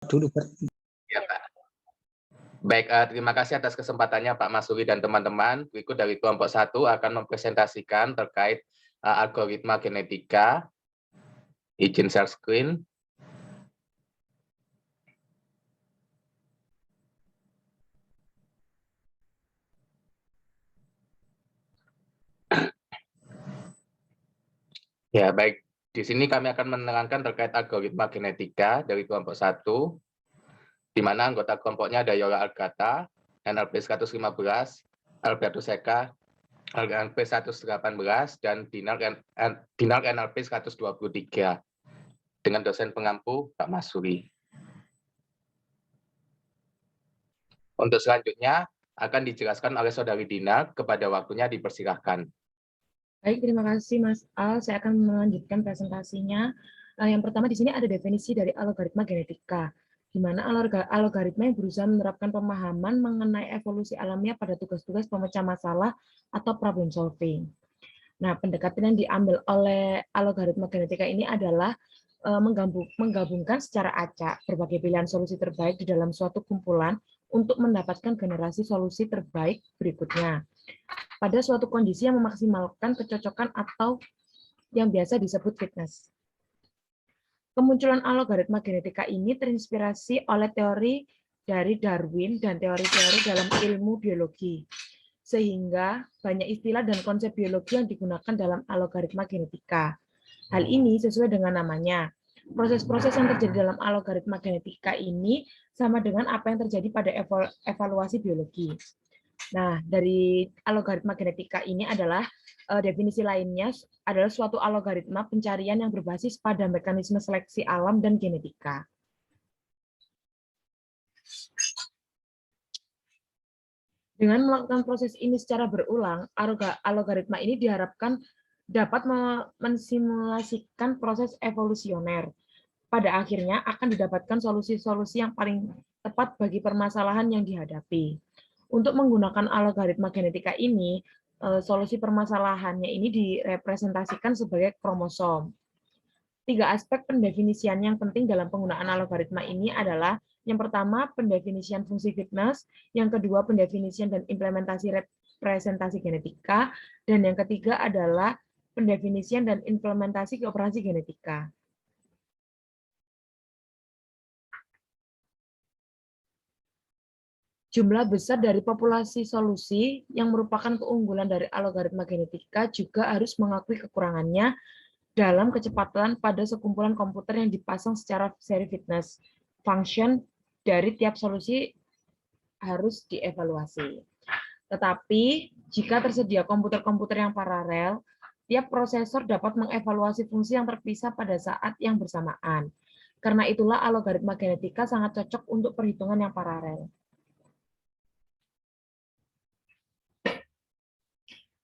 dulu, Pak. Ya, Pak. Baik, terima kasih atas kesempatannya Pak Masuri dan teman-teman. Berikut dari kelompok 1 akan mempresentasikan terkait algoritma genetika. Izin share screen. Ya, baik. Di sini kami akan menerangkan terkait algoritma genetika dari kelompok 1, di mana anggota kelompoknya ada Yola Algata, NLP 115, Alberto Seka, NLP 118, dan Dinar NLP 123, dengan dosen pengampu Pak Masuri. Untuk selanjutnya akan dijelaskan oleh Saudari Dinar, kepada waktunya dipersilahkan. Baik, terima kasih Mas Al. Saya akan melanjutkan presentasinya. Yang pertama di sini ada definisi dari algoritma genetika, di mana algoritma yang berusaha menerapkan pemahaman mengenai evolusi alamiah pada tugas-tugas pemecah masalah atau problem solving. Nah, pendekatan yang diambil oleh algoritma genetika ini adalah menggabungkan secara acak berbagai pilihan solusi terbaik di dalam suatu kumpulan untuk mendapatkan generasi solusi terbaik berikutnya pada suatu kondisi yang memaksimalkan kecocokan atau yang biasa disebut fitness. Kemunculan algoritma genetika ini terinspirasi oleh teori dari Darwin dan teori-teori dalam ilmu biologi, sehingga banyak istilah dan konsep biologi yang digunakan dalam algoritma genetika. Hal ini sesuai dengan namanya. Proses-proses yang terjadi dalam algoritma genetika ini sama dengan apa yang terjadi pada evaluasi biologi. Nah, dari algoritma genetika ini adalah definisi lainnya adalah suatu algoritma pencarian yang berbasis pada mekanisme seleksi alam dan genetika. Dengan melakukan proses ini secara berulang, algoritma ini diharapkan dapat mensimulasikan proses evolusioner. Pada akhirnya akan didapatkan solusi-solusi yang paling tepat bagi permasalahan yang dihadapi. Untuk menggunakan algoritma genetika ini, solusi permasalahannya ini direpresentasikan sebagai kromosom. 3 aspek pendefinisian yang penting dalam penggunaan algoritma ini adalah yang pertama, pendefinisian fungsi fitness, yang kedua, pendefinisian dan implementasi representasi genetika, dan yang ketiga adalah pendefinisian dan implementasi operasi genetika. Jumlah besar dari populasi solusi yang merupakan keunggulan dari algoritma genetika juga harus mengakui kekurangannya dalam kecepatan pada sekumpulan komputer yang dipasang secara seri fitness. Function dari tiap solusi harus dievaluasi. Tetapi, jika tersedia komputer-komputer yang paralel, tiap prosesor dapat mengevaluasi fungsi yang terpisah pada saat yang bersamaan. Karena itulah algoritma genetika sangat cocok untuk perhitungan yang paralel.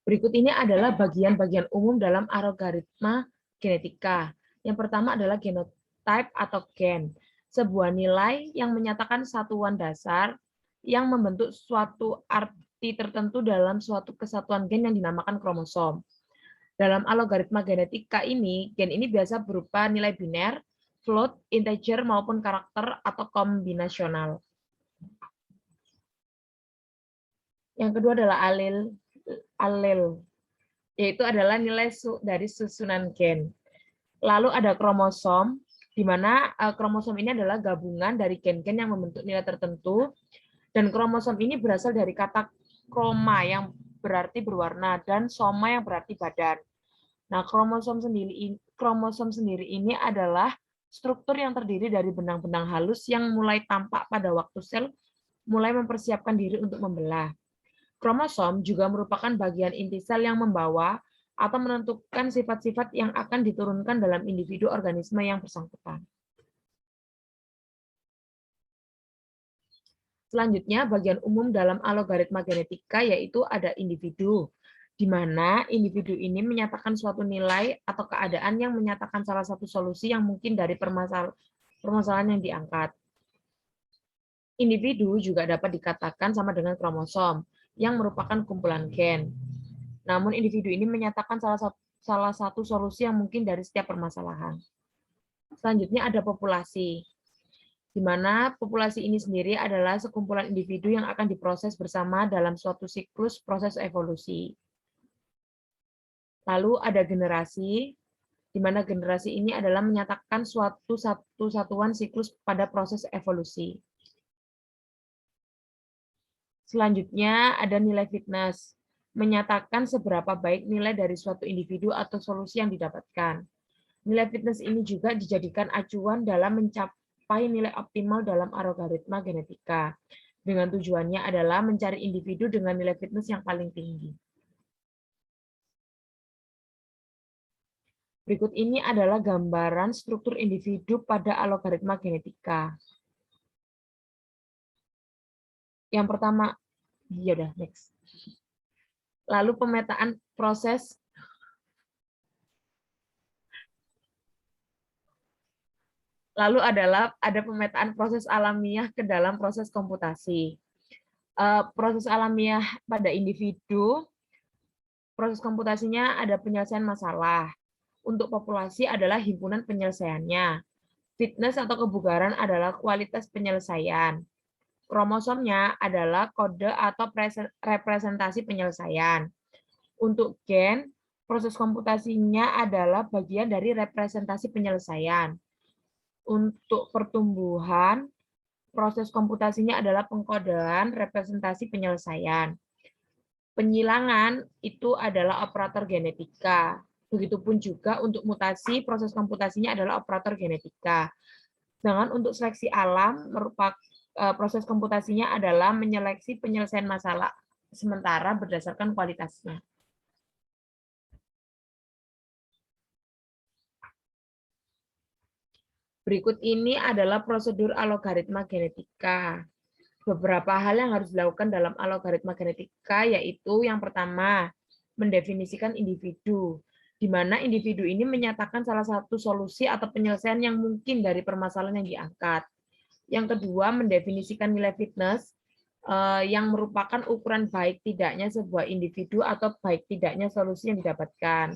Berikut ini adalah bagian-bagian umum dalam algoritma genetika. Yang pertama adalah genotype atau gen, sebuah nilai yang menyatakan satuan dasar yang membentuk suatu arti tertentu dalam suatu kesatuan gen yang dinamakan kromosom. Dalam algoritma genetika ini, gen ini biasa berupa nilai biner, float, integer, maupun karakter atau kombinasional. Yang kedua adalah alel, yaitu adalah nilai dari susunan gen. Lalu ada kromosom, di mana kromosom ini adalah gabungan dari gen-gen yang membentuk nilai tertentu, dan kromosom ini berasal dari kata kroma yang berarti berwarna dan soma yang berarti badan. Nah, kromosom sendiri ini adalah struktur yang terdiri dari benang-benang halus yang mulai tampak pada waktu sel mulai mempersiapkan diri untuk membelah. Kromosom juga merupakan bagian inti sel yang membawa atau menentukan sifat-sifat yang akan diturunkan dalam individu organisme yang bersangkutan. Selanjutnya, bagian umum dalam algoritma genetika yaitu ada individu, di mana individu ini menyatakan suatu nilai atau keadaan yang menyatakan salah satu solusi yang mungkin dari permasalahan yang diangkat. Individu juga dapat dikatakan sama dengan kromosom, yang merupakan kumpulan gen. Namun individu ini menyatakan salah satu solusi yang mungkin dari setiap permasalahan. Selanjutnya ada populasi. di mana populasi ini sendiri adalah sekumpulan individu yang akan diproses bersama dalam suatu siklus proses evolusi. Lalu ada generasi, di mana generasi ini adalah menyatakan suatu satuan siklus pada proses evolusi. Selanjutnya ada nilai fitness, menyatakan seberapa baik nilai dari suatu individu atau solusi yang didapatkan. Nilai fitness ini juga dijadikan acuan dalam mencapai nilai optimal dalam algoritma genetika. Dengan tujuannya adalah mencari individu dengan nilai fitness yang paling tinggi. Berikut ini adalah gambaran struktur individu pada algoritma genetika. Yang pertama, ya udah next. Lalu pemetaan proses ada pemetaan proses alamiah ke dalam proses komputasi. Proses alamiah pada individu, proses komputasinya ada penyelesaian masalah. Untuk populasi adalah himpunan penyelesaiannya. Fitness atau kebugaran adalah kualitas penyelesaian. Kromosomnya adalah kode atau representasi penyelesaian. Untuk gen, proses komputasinya adalah bagian dari representasi penyelesaian. Untuk pertumbuhan, proses komputasinya adalah pengkodean representasi penyelesaian. Penyilangan itu adalah operator genetika. Begitupun juga untuk mutasi, proses komputasinya adalah operator genetika. Sedangkan untuk seleksi alam, merupakan proses komputasinya adalah menyeleksi penyelesaian masalah sementara berdasarkan kualitasnya. Berikut ini adalah prosedur algoritma genetika. Beberapa hal yang harus dilakukan dalam algoritma genetika yaitu yang pertama, mendefinisikan individu, di mana individu ini menyatakan salah satu solusi atau penyelesaian yang mungkin dari permasalahan yang diangkat. Yang kedua, mendefinisikan nilai fitness yang merupakan ukuran baik tidaknya sebuah individu atau baik tidaknya solusi yang didapatkan.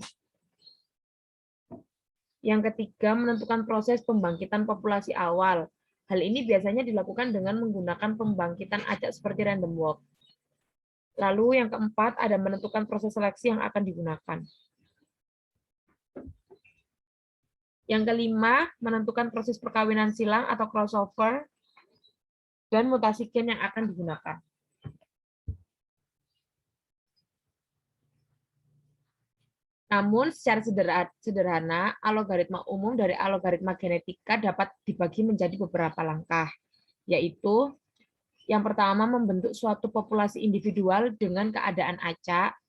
Yang ketiga, menentukan proses pembangkitan populasi awal. Hal ini biasanya dilakukan dengan menggunakan pembangkitan acak seperti random walk. Lalu yang keempat, ada menentukan proses seleksi yang akan digunakan. Yang kelima, menentukan proses perkawinan silang atau crossover dan mutasi gen yang akan digunakan. Namun, secara sederhana, algoritma umum dari algoritma genetika dapat dibagi menjadi beberapa langkah, yaitu yang pertama, membentuk suatu populasi individual dengan keadaan acak.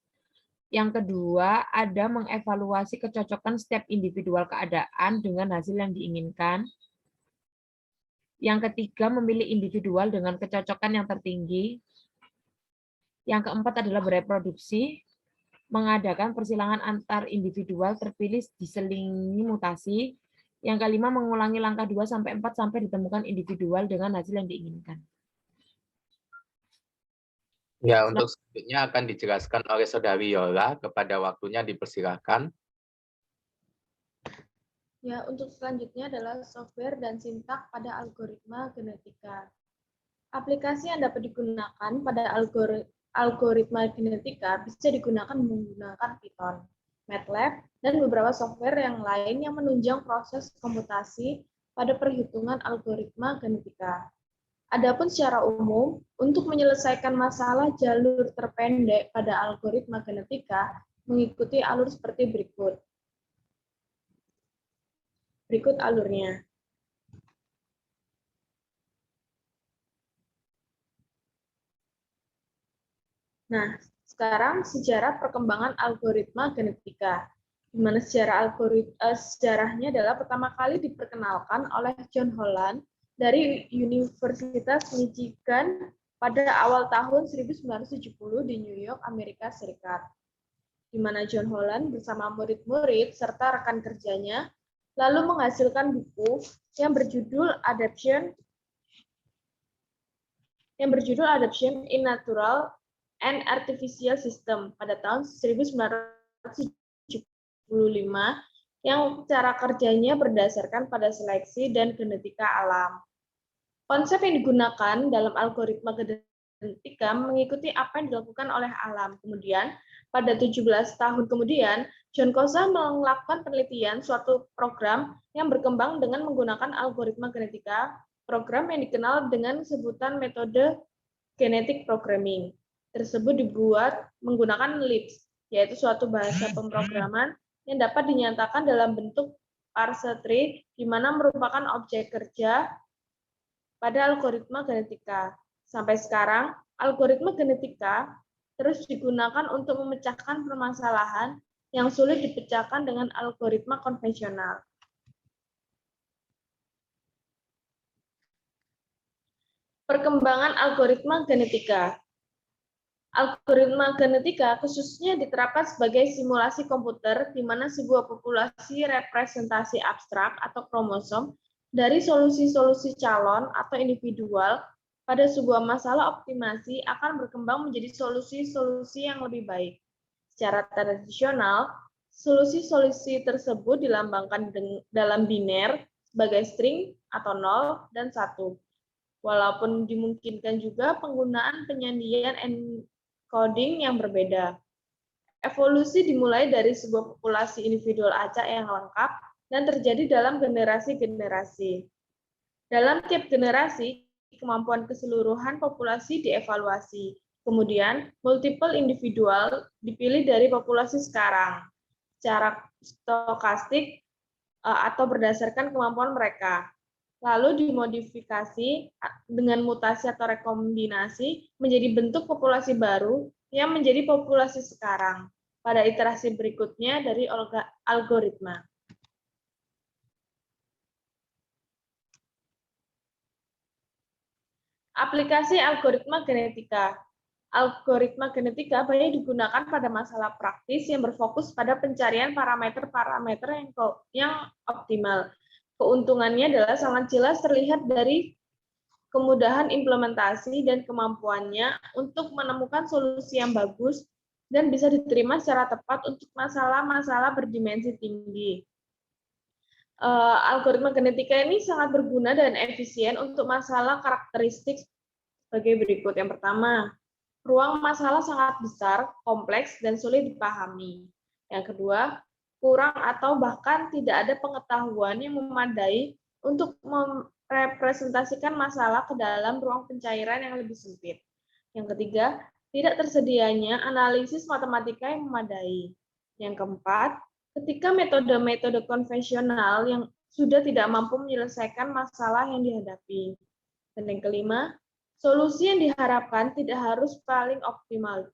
Yang kedua, ada mengevaluasi kecocokan setiap individual keadaan dengan hasil yang diinginkan. Yang ketiga, memilih individual dengan kecocokan yang tertinggi. Yang keempat adalah bereproduksi, mengadakan persilangan antar individual terpilih diselingi mutasi. Yang kelima, mengulangi langkah 2-4 sampai ditemukan individual dengan hasil yang diinginkan. Ya, untuk selanjutnya akan dijelaskan oleh Saudari Yola. Kepada waktunya dipersilakan. Ya, untuk selanjutnya adalah software dan sintak pada algoritma genetika. Aplikasi yang dapat digunakan pada algoritma genetika bisa digunakan menggunakan Python, MATLAB, dan beberapa software yang lain yang menunjang proses komputasi pada perhitungan algoritma genetika. Adapun secara umum, untuk menyelesaikan masalah jalur terpendek pada algoritma genetika mengikuti alur seperti berikut. Berikut alurnya. Nah, sekarang sejarah perkembangan algoritma genetika. Di mana sejarahnya adalah pertama kali diperkenalkan oleh John Holland dari Universitas Michigan pada awal tahun 1970 di New York, Amerika Serikat. Di mana John Holland bersama murid-murid serta rekan kerjanya lalu menghasilkan buku yang berjudul Adaptation in Natural and Artificial System pada tahun 1975 yang cara kerjanya berdasarkan pada seleksi dan genetika alam. Konsep yang digunakan dalam algoritma genetika mengikuti apa yang dilakukan oleh alam. Kemudian, pada 17 tahun kemudian, John Kosa melakukan penelitian suatu program yang berkembang dengan menggunakan algoritma genetika, program yang dikenal dengan sebutan metode genetic programming. Tersebut dibuat menggunakan Lisp, yaitu suatu bahasa pemrograman yang dapat dinyatakan dalam bentuk parse tree, di mana merupakan objek kerja pada algoritma genetika. Sampai sekarang, algoritma genetika terus digunakan untuk memecahkan permasalahan yang sulit dipecahkan dengan algoritma konvensional. Perkembangan algoritma genetika. Algoritma genetika khususnya diterapkan sebagai simulasi komputer di mana sebuah populasi representasi abstrak atau kromosom dari solusi-solusi calon atau individual pada sebuah masalah optimasi akan berkembang menjadi solusi-solusi yang lebih baik. Secara tradisional, solusi-solusi tersebut dilambangkan dalam biner sebagai string atau 0 dan 1. Walaupun dimungkinkan juga penggunaan penyandian encoding yang berbeda. Evolusi dimulai dari sebuah populasi individual acak yang lengkap dan terjadi dalam generasi-generasi. Dalam tiap generasi, kemampuan keseluruhan populasi dievaluasi. Kemudian, multiple individual dipilih dari populasi sekarang, secara stokastik atau berdasarkan kemampuan mereka. Lalu dimodifikasi dengan mutasi atau rekombinasi menjadi bentuk populasi baru yang menjadi populasi sekarang pada iterasi berikutnya dari algoritma. Aplikasi algoritma genetika. Algoritma genetika banyak digunakan pada masalah praktis yang berfokus pada pencarian parameter-parameter yang optimal. Keuntungannya adalah sangat jelas terlihat dari kemudahan implementasi dan kemampuannya untuk menemukan solusi yang bagus dan bisa diterima secara tepat untuk masalah-masalah berdimensi tinggi. Algoritma genetika ini sangat berguna dan efisien untuk masalah karakteristik sebagai berikut. Yang pertama, ruang masalah sangat besar, kompleks, dan sulit dipahami. Yang kedua, kurang atau bahkan tidak ada pengetahuan yang memadai untuk merepresentasikan masalah ke dalam ruang pencairan yang lebih sempit. Yang ketiga, tidak tersedianya analisis matematika yang memadai. Yang keempat, ketika metode-metode konvensional yang sudah tidak mampu menyelesaikan masalah yang dihadapi. Dan yang kelima, solusi yang diharapkan tidak harus paling optimal,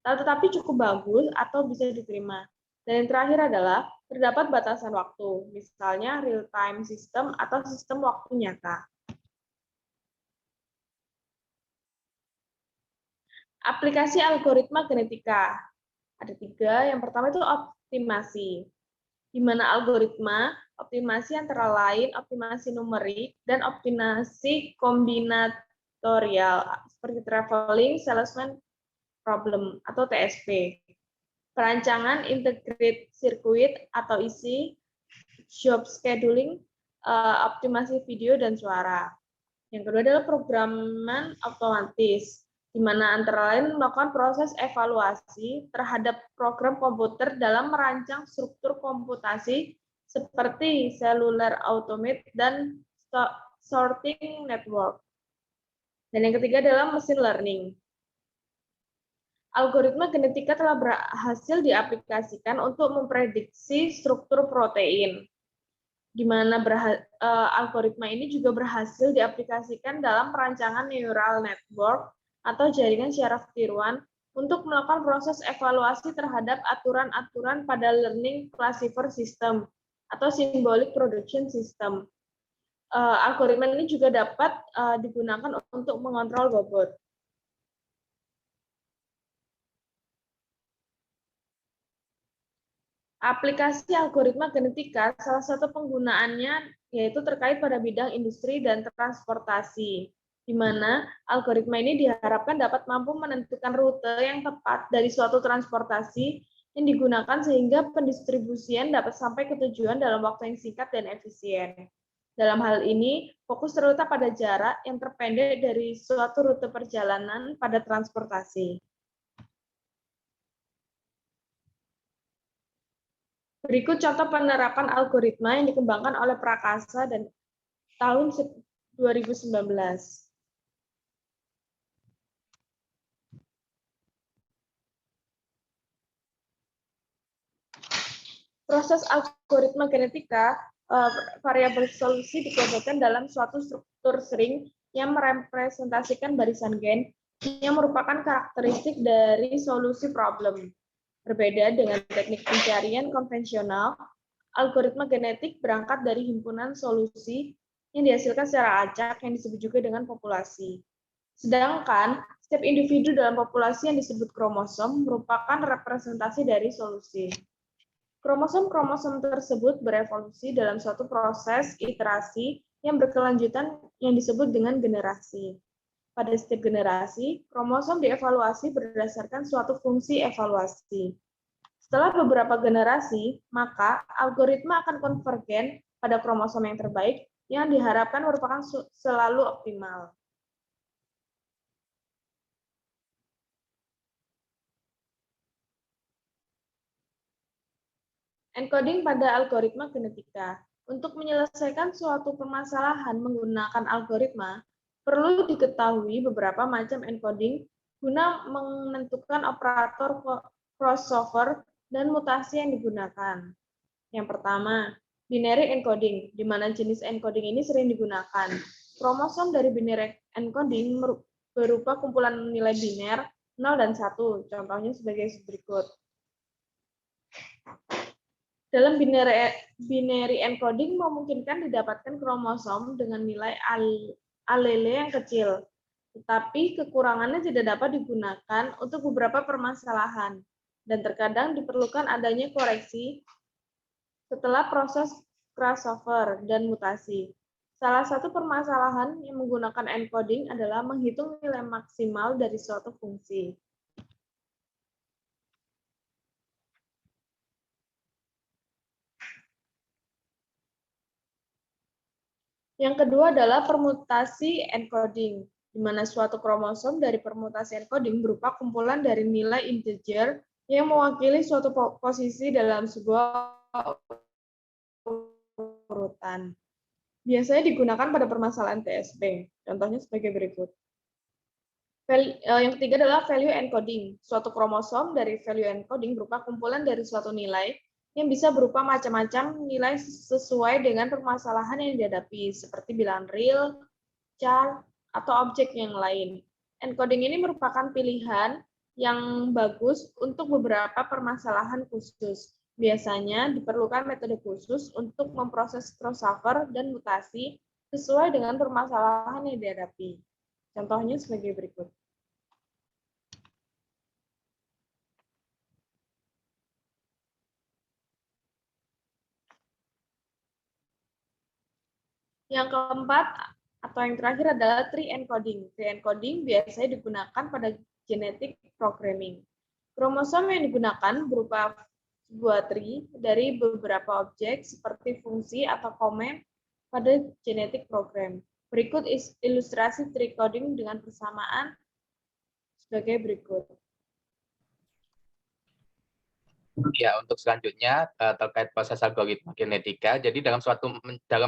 tetapi cukup bagus atau bisa diterima. Dan yang terakhir adalah terdapat batasan waktu, misalnya real-time system atau sistem waktu nyata. Aplikasi algoritma genetika. Ada 3. Yang pertama itu optimasi, di mana algoritma optimasi antara lain optimasi numerik dan optimasi kombinatorial seperti traveling salesman problem atau TSP. Perancangan integrated circuit atau IC, job scheduling, optimasi video dan suara. Yang kedua adalah programan otomatis, di mana antara lain melakukan proses evaluasi terhadap program komputer dalam merancang struktur komputasi seperti cellular automate dan sorting network. Dan yang ketiga adalah machine learning. Algoritma genetika telah berhasil diaplikasikan untuk memprediksi struktur protein, di mana algoritma ini juga berhasil diaplikasikan dalam perancangan neural network atau jaringan syaraf tiruan untuk melakukan proses evaluasi terhadap aturan-aturan pada learning classifier system atau symbolic production system. Algoritma ini juga dapat digunakan untuk mengontrol bobot. Aplikasi algoritma genetika, salah satu penggunaannya yaitu terkait pada bidang industri dan transportasi, di mana algoritma ini diharapkan dapat mampu menentukan rute yang tepat dari suatu transportasi yang digunakan sehingga pendistribusian dapat sampai ke tujuan dalam waktu yang singkat dan efisien. Dalam hal ini, fokus terletak pada jarak yang terpendek dari suatu rute perjalanan pada transportasi. Berikut contoh penerapan algoritma yang dikembangkan oleh Prakasa dan tahun 2019. Proses algoritma genetika, variabel solusi dikelompokkan dalam suatu struktur string yang merepresentasikan barisan gen yang merupakan karakteristik dari solusi problem. Berbeda dengan teknik pencarian konvensional, algoritma genetik berangkat dari himpunan solusi yang dihasilkan secara acak yang disebut juga dengan populasi. Sedangkan setiap individu dalam populasi yang disebut kromosom merupakan representasi dari solusi. Kromosom-kromosom tersebut berevolusi dalam suatu proses iterasi yang berkelanjutan yang disebut dengan generasi. Pada setiap generasi, kromosom dievaluasi berdasarkan suatu fungsi evaluasi. Setelah beberapa generasi, maka algoritma akan konvergen pada kromosom yang terbaik yang diharapkan merupakan selalu optimal. Encoding pada algoritma genetika. Untuk menyelesaikan suatu permasalahan menggunakan algoritma, perlu diketahui beberapa macam encoding guna menentukan operator crossover dan mutasi yang digunakan. Yang pertama, binary encoding, di mana jenis encoding ini sering digunakan. Kromosom dari binary encoding berupa kumpulan nilai biner 0 dan 1, contohnya sebagai berikut. Dalam binary encoding memungkinkan didapatkan kromosom dengan nilai alele yang kecil, tetapi kekurangannya tidak dapat digunakan untuk beberapa permasalahan, dan terkadang diperlukan adanya koreksi setelah proses crossover dan mutasi. Salah satu permasalahan yang menggunakan encoding adalah menghitung nilai maksimal dari suatu fungsi. Yang kedua adalah permutasi encoding, di mana suatu kromosom dari permutasi encoding berupa kumpulan dari nilai integer yang mewakili suatu posisi dalam sebuah urutan. Biasanya digunakan pada permasalahan TSP, contohnya sebagai berikut. Yang ketiga adalah value encoding. Suatu kromosom dari value encoding berupa kumpulan dari suatu nilai yang bisa berupa macam-macam nilai sesuai dengan permasalahan yang dihadapi, seperti bilangan real, char, atau objek yang lain. Encoding ini merupakan pilihan yang bagus untuk beberapa permasalahan khusus. Biasanya diperlukan metode khusus untuk memproses crossover dan mutasi sesuai dengan permasalahan yang dihadapi. Contohnya sebagai berikut. Yang keempat, atau yang terakhir adalah tree encoding. Tree encoding biasanya digunakan pada genetic programming. Kromosom yang digunakan berupa sebuah tree dari beberapa objek seperti fungsi atau komen pada genetic program. Berikut ilustrasi tree coding dengan persamaan sebagai berikut. Ya, untuk selanjutnya terkait proses algoritma genetika. Jadi dalam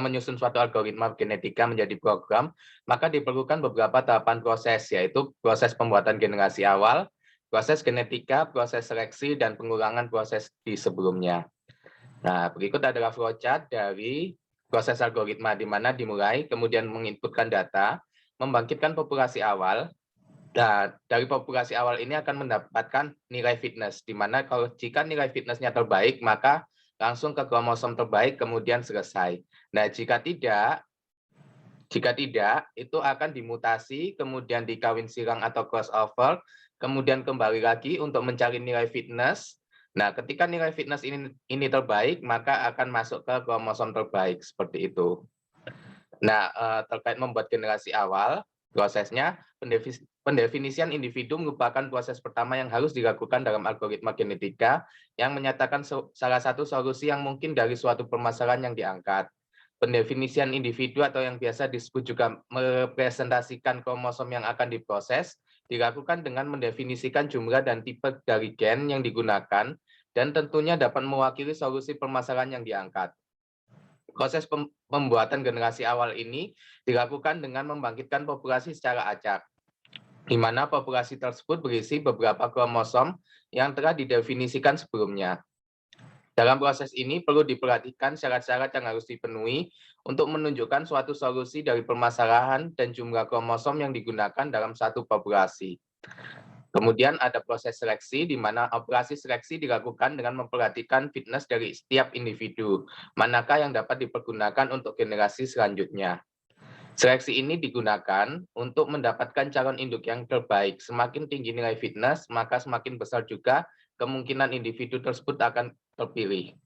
menyusun suatu algoritma genetika menjadi program, maka diperlukan beberapa tahapan proses, yaitu proses pembuatan generasi awal, proses genetika, proses seleksi, dan pengulangan proses di sebelumnya. Nah, berikut adalah flowchart dari proses algoritma, di mana dimulai, kemudian menginputkan data, membangkitkan populasi awal. Dan dari populasi awal ini akan mendapatkan nilai fitness, di mana kalau jika nilai fitnessnya terbaik, maka langsung ke kromosom terbaik, kemudian selesai. Nah, jika tidak, itu akan dimutasi, kemudian dikawin silang atau crossover, kemudian kembali lagi untuk mencari nilai fitness. Nah, ketika nilai fitness ini terbaik, maka akan masuk ke kromosom terbaik, seperti itu. Nah, terkait membuat generasi awal, prosesnya pendefinisian individu merupakan proses pertama yang harus dilakukan dalam algoritma genetika yang menyatakan salah satu solusi yang mungkin dari suatu permasalahan yang diangkat. Pendefinisian individu atau yang biasa disebut juga merepresentasikan kromosom yang akan diproses dilakukan dengan mendefinisikan jumlah dan tipe dari gen yang digunakan dan tentunya dapat mewakili solusi permasalahan yang diangkat. Proses pembuatan generasi awal ini dilakukan dengan membangkitkan populasi secara acak, di mana populasi tersebut berisi beberapa kromosom yang telah didefinisikan sebelumnya. Dalam proses ini perlu diperhatikan syarat-syarat yang harus dipenuhi untuk menunjukkan suatu solusi dari permasalahan dan jumlah kromosom yang digunakan dalam satu populasi. Kemudian ada proses seleksi, di mana operasi seleksi dilakukan dengan memperhatikan fitness dari setiap individu, manakah yang dapat dipergunakan untuk generasi selanjutnya. Seleksi ini digunakan untuk mendapatkan calon induk yang terbaik. Semakin tinggi nilai fitness, maka semakin besar juga kemungkinan individu tersebut akan terpilih.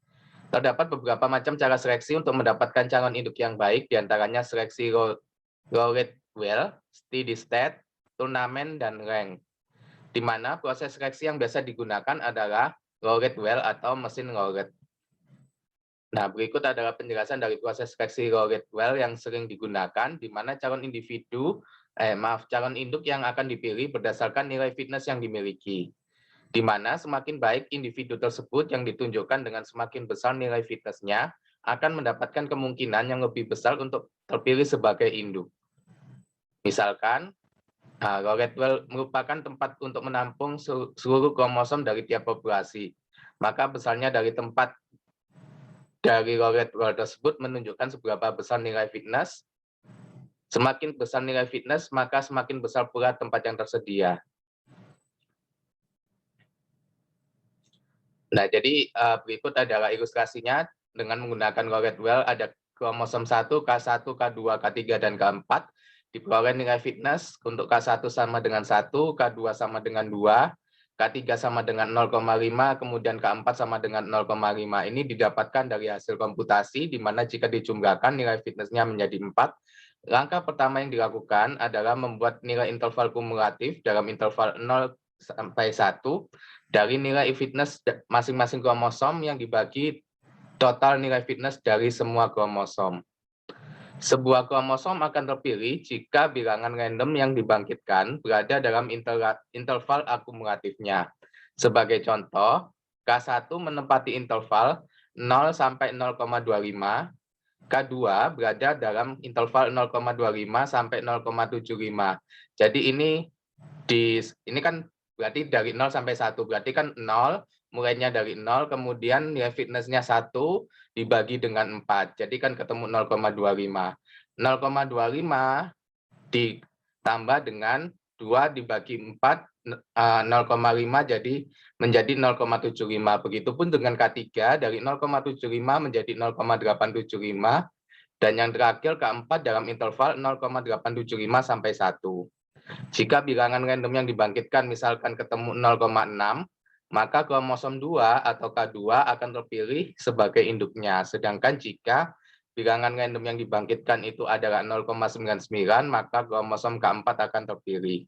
Terdapat beberapa macam cara seleksi untuk mendapatkan calon induk yang baik, diantaranya seleksi Rowett-Well, steady state, turnamen, dan rank. Di mana proses seleksi yang biasa digunakan adalah Rowett-Well atau mesin Rowett. Nah, berikut adalah penjelasan dari proses seleksi Rowett-Well yang sering digunakan, di mana calon induk yang akan dipilih berdasarkan nilai fitness yang dimiliki. Di mana semakin baik individu tersebut yang ditunjukkan dengan semakin besar nilai fitness-nya akan mendapatkan kemungkinan yang lebih besar untuk terpilih sebagai induk. Misalkan, Rowett-Well merupakan tempat untuk menampung seluruh kromosom dari tiap populasi. Maka besarnya dari tempat dari Rowett-Well tersebut menunjukkan seberapa besar nilai fitness. Semakin besar nilai fitness, maka semakin besar pula tempat yang tersedia. Nah, jadi berikut adalah ilustrasinya dengan menggunakan Rowett-Well. Ada kromosom 1, K1, K2, K3, dan K4. Diperoleh nilai fitness untuk K1 sama dengan 1, K2 sama dengan 2, K3 sama dengan 0,5, kemudian K4 sama dengan 0,5. Ini didapatkan dari hasil komputasi, di mana jika dijumlahkan nilai fitness-nya menjadi 4. Langkah pertama yang dilakukan adalah membuat nilai interval kumulatif dalam interval 0 sampai 1 dari nilai fitness masing-masing kromosom yang dibagi total nilai fitness dari semua kromosom. Sebuah kromosom akan terpilih jika bilangan random yang dibangkitkan berada dalam interval akumulatifnya. Sebagai contoh, K1 menempati interval 0 sampai 0,25, K2 berada dalam interval 0,25 sampai 0,75. Jadi ini kan berarti dari 0 sampai 1, berarti kan 0, mulainya dari 0, kemudian nilai fitness-nya 1 dibagi dengan 4, jadi kan ketemu 0,25. 0,25 ditambah dengan 2 dibagi 4, 0,5 jadi menjadi 0,75. Begitupun dengan K3, dari 0,75 menjadi 0,875, dan yang terakhir K4 dalam interval 0,875 sampai 1. Jika bilangan random yang dibangkitkan misalkan ketemu 0,6, maka kromosom 2 atau K2 akan terpilih sebagai induknya. Sedangkan jika bilangan random yang dibangkitkan itu adalah 0,99, maka kromosom K4 akan terpilih.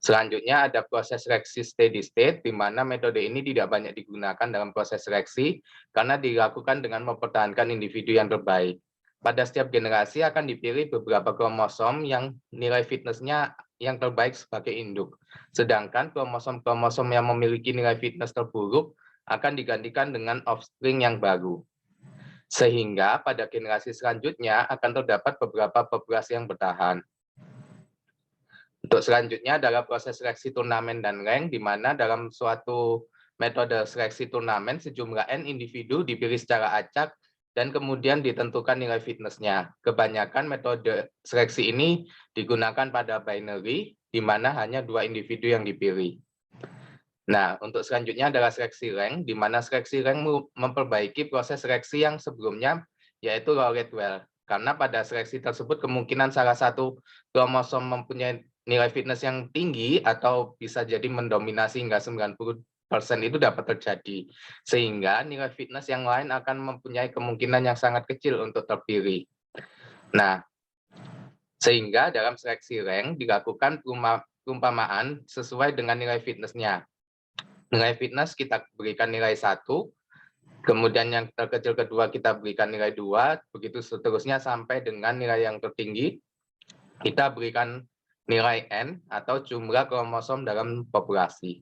Selanjutnya ada proses seleksi steady state, di mana metode ini tidak banyak digunakan dalam proses seleksi karena dilakukan dengan mempertahankan individu yang terbaik. Pada setiap generasi akan dipilih beberapa kromosom yang nilai fitness-nya yang terbaik sebagai induk. Sedangkan kromosom-kromosom yang memiliki nilai fitness terburuk akan digantikan dengan offspring yang baru. Sehingga pada generasi selanjutnya akan terdapat beberapa populasi yang bertahan. Untuk selanjutnya adalah proses seleksi turnamen dan rank, di mana dalam suatu metode seleksi turnamen sejumlah N individu dipilih secara acak dan kemudian ditentukan nilai fitness-nya. Kebanyakan metode seleksi ini digunakan pada binary, di mana hanya 2 individu yang dipilih. Nah, untuk selanjutnya adalah seleksi rank, di mana seleksi rank memperbaiki proses seleksi yang sebelumnya, yaitu Rowett-Well. Karena pada seleksi tersebut kemungkinan salah satu kromosom mempunyai nilai fitness yang tinggi atau bisa jadi mendominasi hingga 90% itu dapat terjadi. Sehingga nilai fitness yang lain akan mempunyai kemungkinan yang sangat kecil untuk terpilih. Nah, sehingga dalam seleksi rank dilakukan perumpamaan sesuai dengan nilai fitness-nya. Nilai fitness kita berikan nilai 1, Kemudian yang terkecil kedua kita berikan nilai 2, begitu seterusnya sampai dengan nilai yang tertinggi, kita berikan nilai N atau jumlah kromosom dalam populasi.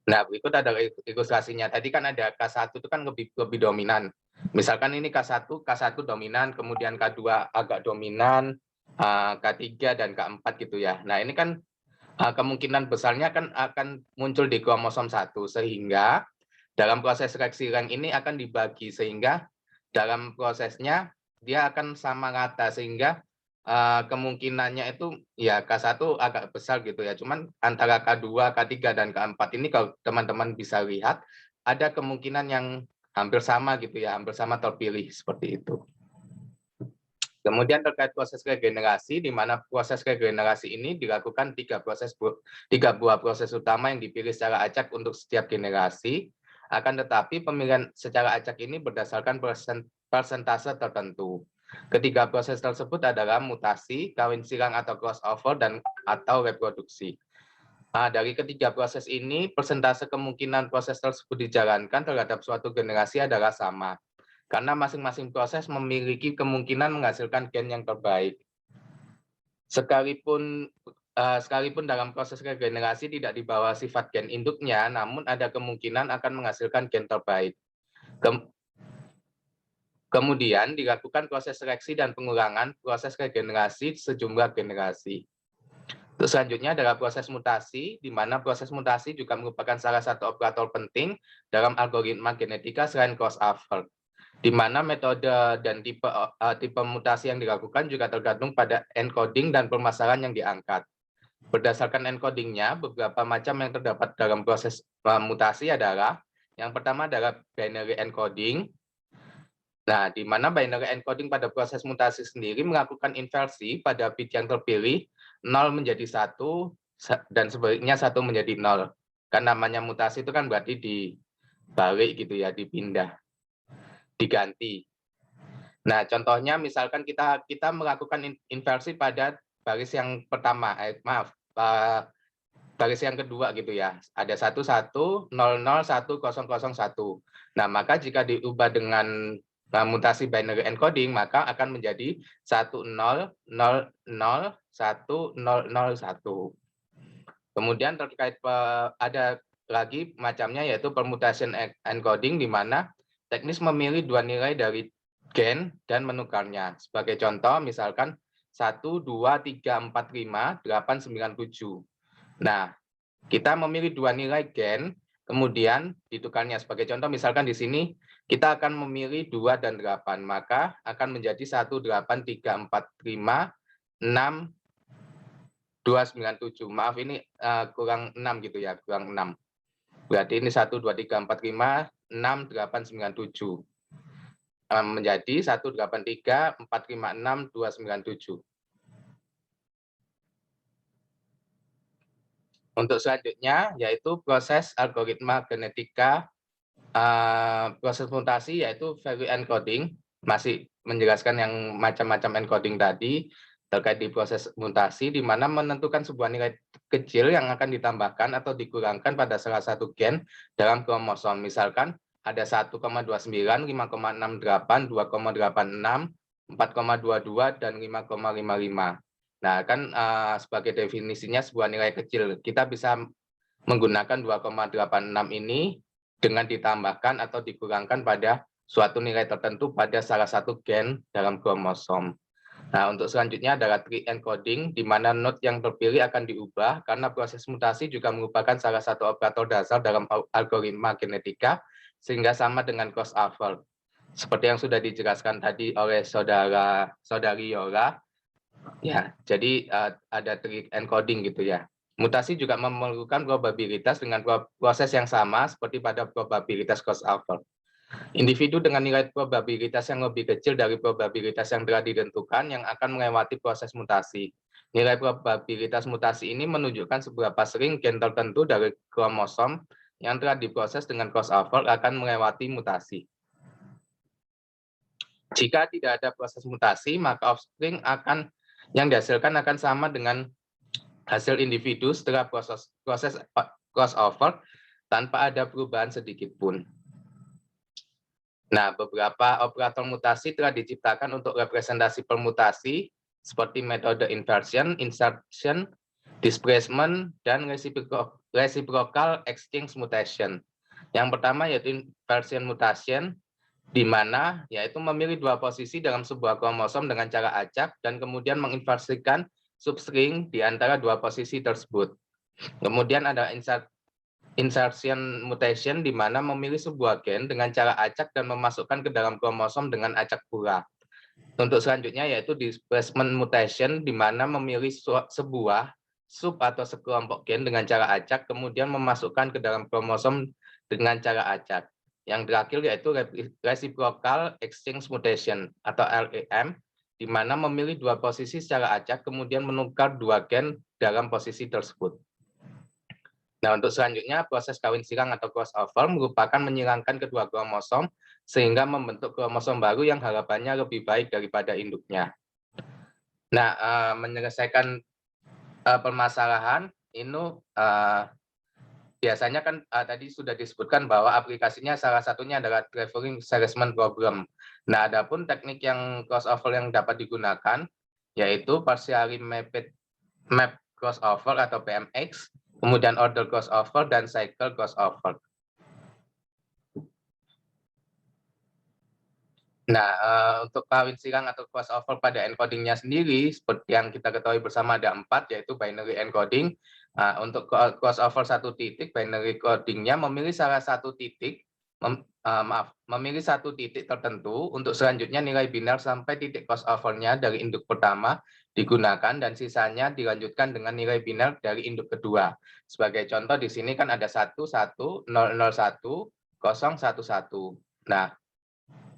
Nah, berikut ada ilustrasinya. Tadi kan ada K1 itu kan lebih dominan. Misalkan ini K1 dominan, kemudian K2 agak dominan, K3 dan K4 gitu ya. Nah, ini kan kemungkinan besarnya kan akan muncul di kromosom 1, sehingga dalam proses seleksi rank ini akan dibagi, sehingga dalam prosesnya dia akan sama rata, sehingga kemungkinannya itu ya K1 agak besar gitu ya. Cuman antara K2, K3, dan K4 ini kalau teman-teman bisa lihat, ada kemungkinan yang hampir sama gitu ya, hampir sama terpilih seperti itu. Kemudian terkait proses regenerasi, di mana proses regenerasi ini dilakukan tiga buah proses utama yang dipilih secara acak untuk setiap generasi. Akan tetapi pemilihan secara acak ini berdasarkan persentase tertentu. Ketiga proses tersebut adalah mutasi, kawin silang atau crossover, dan atau reproduksi. Dari ketiga proses ini, persentase kemungkinan proses tersebut dijalankan terhadap suatu generasi adalah sama, karena masing-masing proses memiliki kemungkinan menghasilkan gen yang terbaik. Sekalipun dalam proses regenerasi tidak dibawa sifat gen induknya, namun ada kemungkinan akan menghasilkan gen terbaik. Kemudian dilakukan proses seleksi dan pengulangan proses regenerasi sejumlah generasi. Terus selanjutnya adalah proses mutasi, di mana proses mutasi juga merupakan salah satu operator penting dalam algoritma genetika selain crossover, di mana metode dan tipe mutasi yang dilakukan juga tergantung pada encoding dan permasalahan yang diangkat. Berdasarkan encodingnya, beberapa macam yang terdapat dalam proses mutasi adalah, yang pertama adalah binary encoding. Nah, di mana binary encoding pada proses mutasi sendiri melakukan inversi pada bit yang terpilih, 0 menjadi 1, dan sebaliknya 1 menjadi 0. Kan namanya mutasi itu kan berarti dibalik gitu ya, dipindah, diganti. Nah, contohnya misalkan kita melakukan inversi pada baris yang pertama, baris yang kedua gitu ya. Ada 11001001. Nah, maka jika diubah dengan mutasi binary encoding, maka akan menjadi 10001001. Kemudian terkait ada lagi macamnya, yaitu permutation encoding, di mana teknis memilih dua nilai dari gen dan menukarnya. Sebagai contoh, misalkan 1, 2, 3, 4, 5, 8, 9, 7. Nah, kita memilih dua nilai gen, kemudian ditukarnya. Sebagai contoh, misalkan di sini kita akan memilih 2 dan 8, maka akan menjadi 1, 8, 3, 4, 5, 6, 2, 9, 7. Maaf, ini kurang 6 gitu ya, kurang 6. Berarti ini 1, 2, 3, 4, 5, 6, 8, 9, 7. Menjadi 1, 8, 3, 4, 5, 6, 2, 9, 7. Untuk selanjutnya, yaitu proses algoritma genetika, proses mutasi, yaitu value encoding. Masih menjelaskan yang macam-macam encoding tadi terkait di proses mutasi, di mana menentukan sebuah nilai kecil yang akan ditambahkan atau dikurangkan pada salah satu gen dalam kromosom. Misalkan ada 1,29, 5,68, 2,86, 4,22, dan 5,55. Nah, kan sebagai definisinya sebuah nilai kecil, kita bisa menggunakan 2,86 ini dengan ditambahkan atau dikurangkan pada suatu nilai tertentu pada salah satu gen dalam kromosom. Nah, untuk selanjutnya adalah tree encoding, di mana node yang terpilih akan diubah karena proses mutasi juga merupakan salah satu operator dasar dalam algoritma genetika, sehingga sama dengan crossover. Seperti yang sudah dijelaskan tadi oleh saudari Yola, ya, jadi ada tree encoding gitu ya. Mutasi juga memerlukan probabilitas dengan proses yang sama seperti pada probabilitas crossover. Individu dengan nilai probabilitas yang lebih kecil dari probabilitas yang telah ditentukan yang akan melewati proses mutasi. Nilai probabilitas mutasi ini menunjukkan seberapa sering gen tertentu dari kromosom yang telah diproses dengan crossover akan melewati mutasi. Jika tidak ada proses mutasi, maka offspring yang dihasilkan akan sama dengan hasil individu setelah proses crossover tanpa ada perubahan sedikit pun. Nah, beberapa operator mutasi telah diciptakan untuk representasi permutasi seperti metode inversion, insertion, displacement, dan reciprocal exchange mutation. Yang pertama yaitu inversion mutation, di mana yaitu memilih dua posisi dalam sebuah kromosom dengan cara acak dan kemudian menginversikan substring di antara dua posisi tersebut. Kemudian ada insertion mutation di mana memilih sebuah gen dengan cara acak dan memasukkan ke dalam kromosom dengan acak pula. Untuk selanjutnya yaitu displacement mutation di mana memilih sebuah sub atau sekelompok gen dengan cara acak kemudian memasukkan ke dalam kromosom dengan cara acak. Yang terakhir yaitu reciprocal exchange mutation atau REM di mana memilih dua posisi secara acak kemudian menukar dua gen dalam posisi tersebut. Nah, untuk selanjutnya, proses kawin silang atau crossover merupakan menyilangkan kedua kromosom sehingga membentuk kromosom baru yang harapannya lebih baik daripada induknya. Nah, menyelesaikan permasalahan ini biasanya kan tadi sudah disebutkan bahwa aplikasinya salah satunya adalah traveling salesman problem. Nah, adapun teknik yang crossover yang dapat digunakan yaitu partially mapped map crossover atau PMX, kemudian order crossover dan cycle crossover. Nah, untuk kawin silang atau crossover pada encodingnya sendiri, seperti yang kita ketahui bersama ada 4, yaitu binary encoding. Untuk crossover satu titik, binary codingnya memilih salah satu titik, memilih satu titik tertentu untuk selanjutnya nilai biner sampai titik crossover-nya dari induk pertama digunakan dan sisanya dilanjutkan dengan nilai biner dari induk kedua. Sebagai contoh di sini kan ada 11001 011. Nah,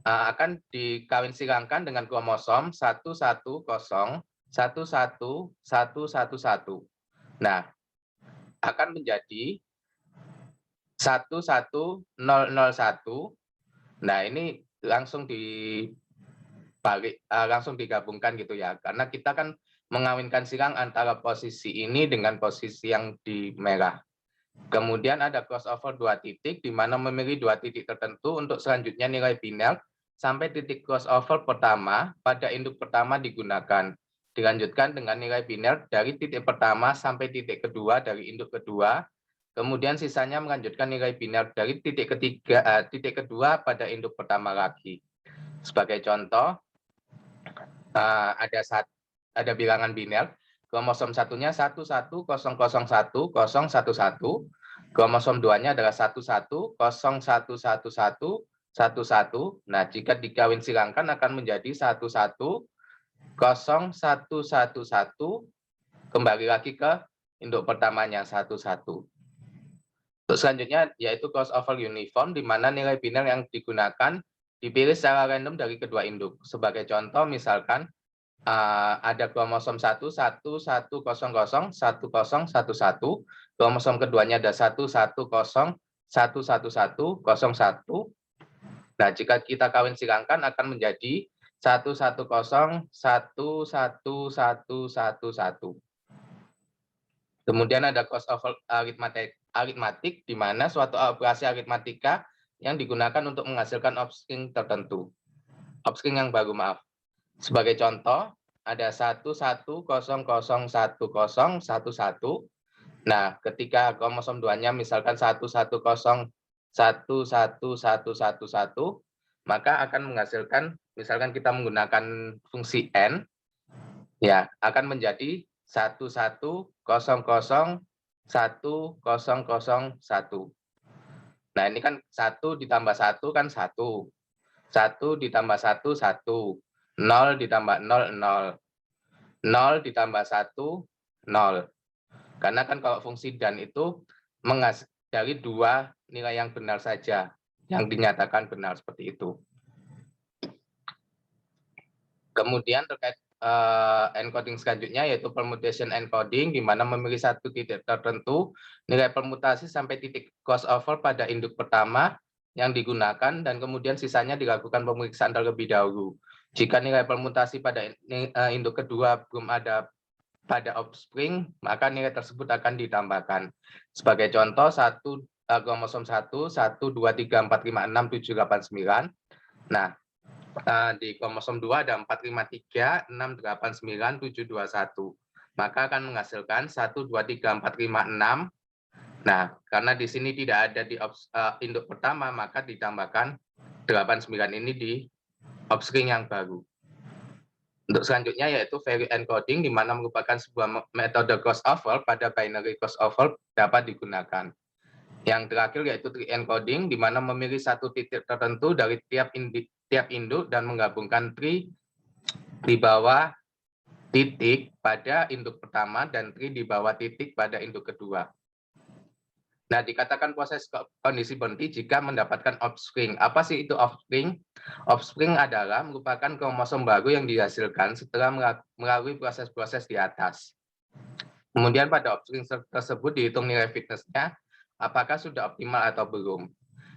akan dikawin silangkan dengan kromosom 110 11111. Nah, akan menjadi 11001. Nah, ini langsung langsung digabungkan gitu ya. Karena kita kan mengawinkan silang antara posisi ini dengan posisi yang di merah. Kemudian ada crossover dua titik, di mana memilih dua titik tertentu untuk selanjutnya nilai biner sampai titik crossover pertama pada induk pertama digunakan. Dilanjutkan dengan nilai biner dari titik pertama sampai titik kedua dari induk kedua. Kemudian sisanya melanjutkan nilai biner dari titik kedua pada induk pertama lagi. Sebagai contoh, ada bilangan biner. Kromosom satunya 110010011, kromosom 2-nya adalah 1101111. Nah, jika dikawin silangkan akan menjadi 1100111, kembali lagi ke induk pertamanya 11. Untuk selanjutnya yaitu crossover uniform, di mana nilai biner yang digunakan dipilih secara random dari kedua induk. Sebagai contoh, misalkan ada kromosom 11100 1011, kromosom keduanya ada 110111101. Nah, jika kita kawin silangkan akan menjadi 110111111. Kemudian ada crossover aritmatik di mana suatu operasi aritmatika yang digunakan untuk menghasilkan offspring tertentu. Offspring yang baru, maaf. Sebagai contoh, ada 1100111. Nah, ketika kromosom 2-nya misalkan 1101111, maka akan menghasilkan, misalkan kita menggunakan fungsi N, ya, akan menjadi 110011001. Nah, ini kan 1 ditambah 1 kan 1. 1 ditambah 1, 1. 0 ditambah 0, 0. 0 ditambah 1, 0. Karena kan kalau fungsi dan itu dari dua nilai yang benar saja, yang dinyatakan benar seperti itu. Kemudian terkait encoding selanjutnya yaitu permutation encoding, di mana memilih satu titik tertentu, nilai permutasi sampai titik crossover pada induk pertama yang digunakan, dan kemudian sisanya dilakukan pemeriksaan terlebih dahulu. Jika nilai permutasi pada induk kedua belum ada pada offspring, maka nilai tersebut akan ditambahkan. Sebagai contoh, kromosom 1, 1, 2, 3, 4, 5, 6, 7, 8, 9. Nah, di kromosom 2 ada 453, 689, 721. Maka akan menghasilkan 1, 2, 3, 4, 5, 6. Nah, karena di sini tidak ada di induk pertama, maka ditambahkan 89 ini di offspring yang baru. Untuk selanjutnya yaitu value encoding, di mana merupakan sebuah metode crossover pada binary crossover dapat digunakan. Yang terakhir yaitu tree encoding, di mana memilih satu titik tertentu dari tiap induk dan menggabungkan tree di bawah titik pada induk pertama dan tree di bawah titik pada induk kedua. Nah, dikatakan proses kondisi berhenti jika mendapatkan offspring. Apa sih itu offspring? Offspring adalah merupakan kromosom baru yang dihasilkan setelah melalui proses-proses di atas. Kemudian pada offspring tersebut dihitung nilai fitness-nya, apakah sudah optimal atau belum.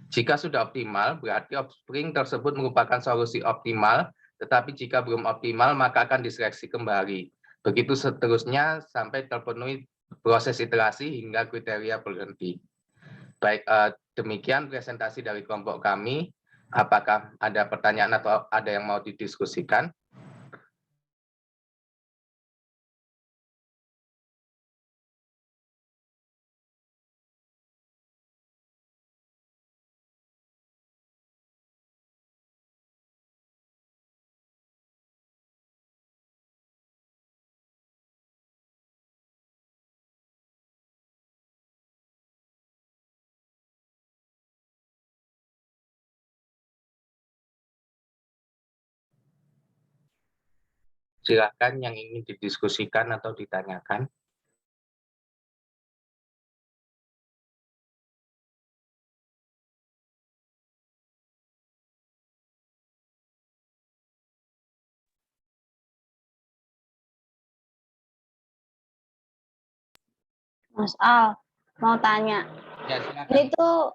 Jika sudah optimal, berarti offspring tersebut merupakan solusi optimal, tetapi jika belum optimal, maka akan diseleksi kembali. Begitu seterusnya sampai terpenuhi proses iterasi hingga kriteria berhenti. Baik, demikian presentasi dari kelompok kami. Apakah ada pertanyaan atau ada yang mau didiskusikan? Silakan yang ingin didiskusikan atau ditanyakan. Mas Al, mau tanya. Ya, silakan. Ini tuh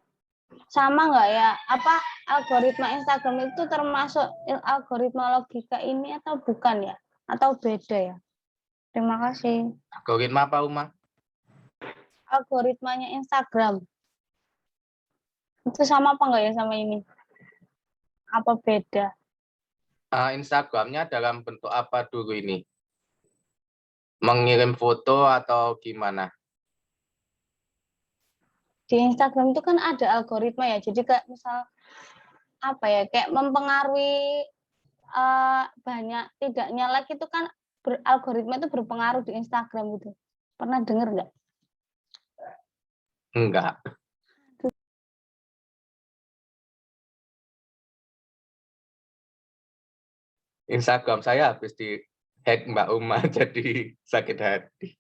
sama nggak ya? Apa algoritma Instagram itu termasuk algoritma logika ini atau bukan ya? Atau beda ya? Terima kasih. Algoritma apa, Uma? Algoritmanya Instagram. Itu sama apa nggak ya sama ini? Apa beda? Instagramnya dalam bentuk apa dulu ini? Mengirim foto atau gimana? Di Instagram itu kan ada algoritma ya. Jadi kayak misal apa ya? Kayak mempengaruhi banyak tidaknya like itu kan algoritma itu berpengaruh di Instagram gitu. Pernah dengar nggak? Enggak. Instagram saya habis di-hack Mbak Uma, jadi sakit hati.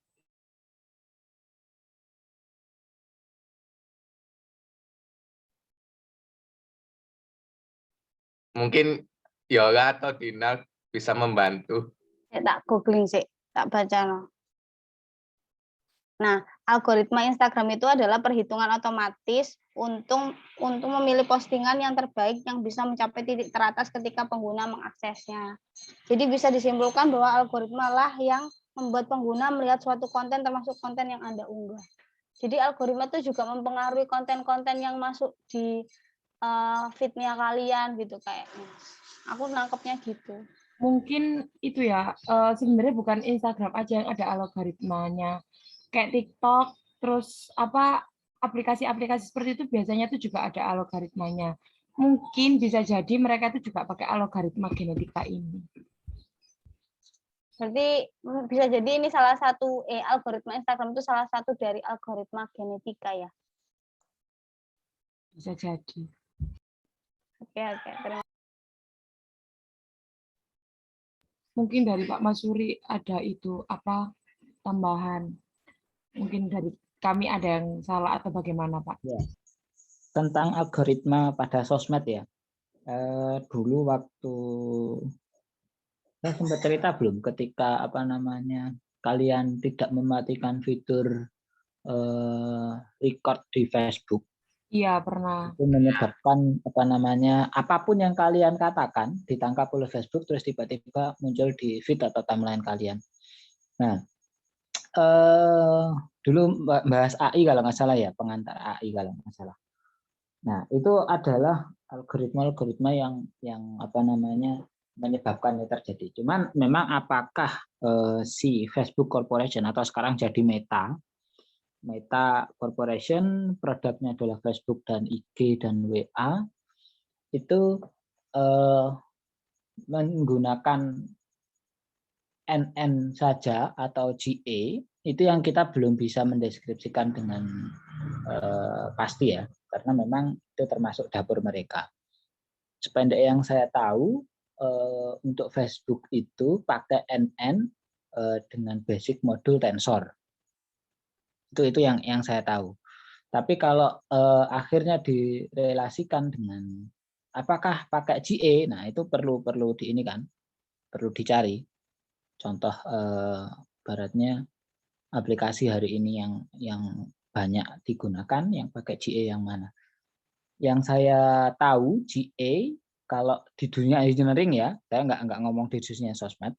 Mungkin Yola atau Dina bisa membantu. Ya, tak googling sih, tak baca no. Nah, algoritma Instagram itu adalah perhitungan otomatis untuk memilih postingan yang terbaik yang bisa mencapai titik teratas ketika pengguna mengaksesnya. Jadi bisa disimpulkan bahwa algoritma lah yang membuat pengguna melihat suatu konten termasuk konten yang Anda unggah. Jadi algoritma itu juga mempengaruhi konten-konten yang masuk di feed-nya kalian gitu kayaknya. Aku nangkepnya gitu. Mungkin itu ya, sebenarnya bukan Instagram aja yang ada algoritmanya. Kayak TikTok, terus apa aplikasi-aplikasi seperti itu biasanya itu juga ada algoritmanya. Mungkin bisa jadi mereka itu juga pakai algoritma genetika ini. Berarti bisa jadi ini salah satu algoritma Instagram itu salah satu dari algoritma genetika ya. Bisa jadi. Oke, terima kasih. Mungkin dari Pak Masuri ada itu apa tambahan. Mungkin dari kami ada yang salah atau bagaimana, Pak? Ya. Tentang algoritma pada sosmed ya. Dulu waktu saya sempat cerita belum ketika kalian tidak mematikan fitur record di Facebook. Iya, pernah. Itu menyebabkan apapun yang kalian katakan ditangkap oleh Facebook terus tiba-tiba muncul di feed atau timeline kalian. Nah, dulu bahas AI kalau nggak salah ya, pengantar AI kalau nggak salah. Nah, itu adalah algoritma-algoritma yang apa namanya menyebabkan itu terjadi. Cuman memang apakah si Facebook Corporation atau sekarang jadi Meta Corporation, produknya adalah Facebook dan IG dan WA, itu menggunakan NN saja atau GA, itu yang kita belum bisa mendeskripsikan dengan pasti ya, karena memang itu termasuk dapur mereka. Sependek yang saya tahu, untuk Facebook itu pakai NN dengan basic modul tensor. Itu yang saya tahu. Tapi kalau akhirnya direlasikan dengan apakah pakai GA, nah itu perlu di ini kan, perlu dicari. Contoh baratnya aplikasi hari ini yang banyak digunakan yang pakai GA yang mana. Yang saya tahu GA kalau di dunia engineering ya, saya nggak ngomong di dunia sosmed.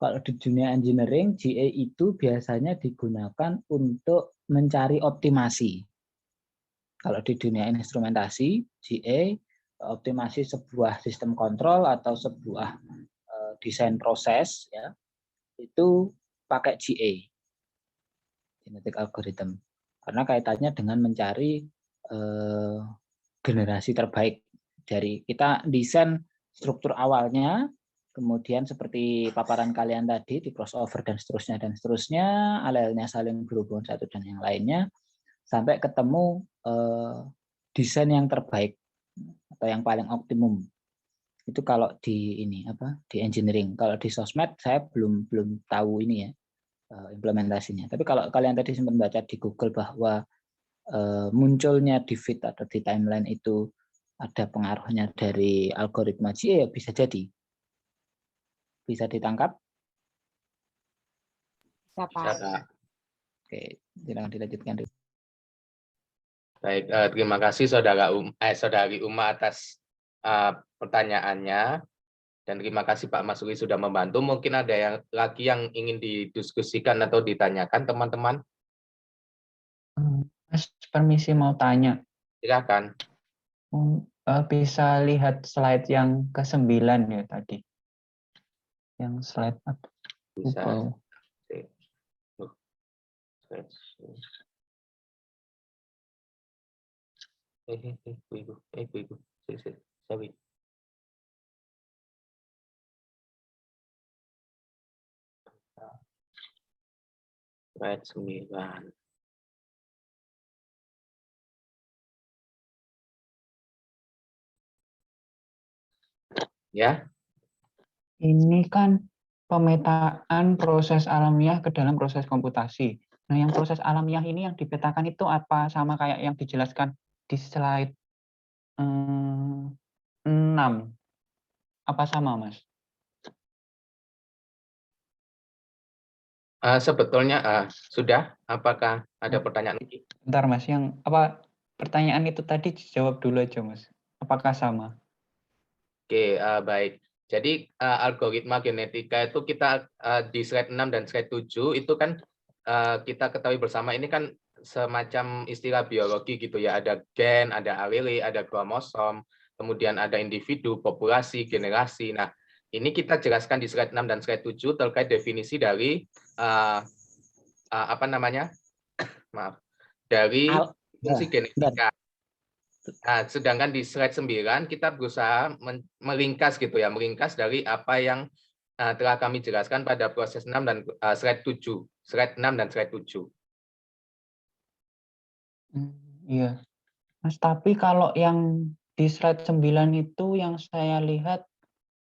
Kalau di dunia engineering, GA itu biasanya digunakan untuk mencari optimasi. Kalau di dunia instrumentasi, GA optimasi sebuah sistem kontrol atau sebuah desain proses ya, itu pakai GA, genetic algorithm, karena kaitannya dengan mencari generasi terbaik dari kita desain struktur awalnya, kemudian seperti paparan kalian tadi di crossover dan seterusnya, alelnya saling berhubungan satu dan yang lainnya, sampai ketemu desain yang terbaik atau yang paling optimum. Itu kalau di ini di engineering. Kalau di sosmed saya belum tahu ini ya implementasinya. Tapi kalau kalian tadi sempat baca di Google bahwa munculnya di feed atau di timeline itu ada pengaruhnya dari algoritma GA, ya bisa jadi. Bisa ditangkap? Bisa, Bisa, Pak. Kak. Oke, silakan dilanjutkan. Baik, terima kasih Saudari Uma atas pertanyaannya, dan terima kasih Pak Masuri sudah membantu. Mungkin ada yang lagi yang ingin didiskusikan atau ditanyakan teman-teman. Mas, permisi mau tanya. Silakan. Bisa lihat slide yang ke-9 ya tadi. Yang slide apa? Bisa. Lupa. Sorry. Slide 9. Ya. Ini kan pemetaan proses alamiah ke dalam proses komputasi. Nah, yang proses alamiah ini yang dipetakan itu apa, sama kayak yang dijelaskan di slide 6? Apa sama, Mas? Sebetulnya sudah. Apakah ada pertanyaan lagi? Bentar, Mas. Yang apa pertanyaan itu tadi dijawab dulu aja, Mas. Apakah sama? Oke, baik. Jadi algoritma genetika itu kita di slide 6 dan slide 7 itu kan kita ketahui bersama ini kan semacam istilah biologi gitu ya. Ada gen, ada alele, ada kromosom, kemudian ada individu, populasi, generasi. Nah, ini kita jelaskan di slide 6 dan slide 7 terkait definisi dari apa namanya? Maaf. Dari fungsi genetika. Nah, sedangkan di slide 9 kita berusaha meringkas gitu ya, meringkas dari apa yang telah kami jelaskan pada proses 6 dan slide 7. Slide 6 dan slide 7. Iya. Mas, tapi kalau yang di slide 9 itu yang saya lihat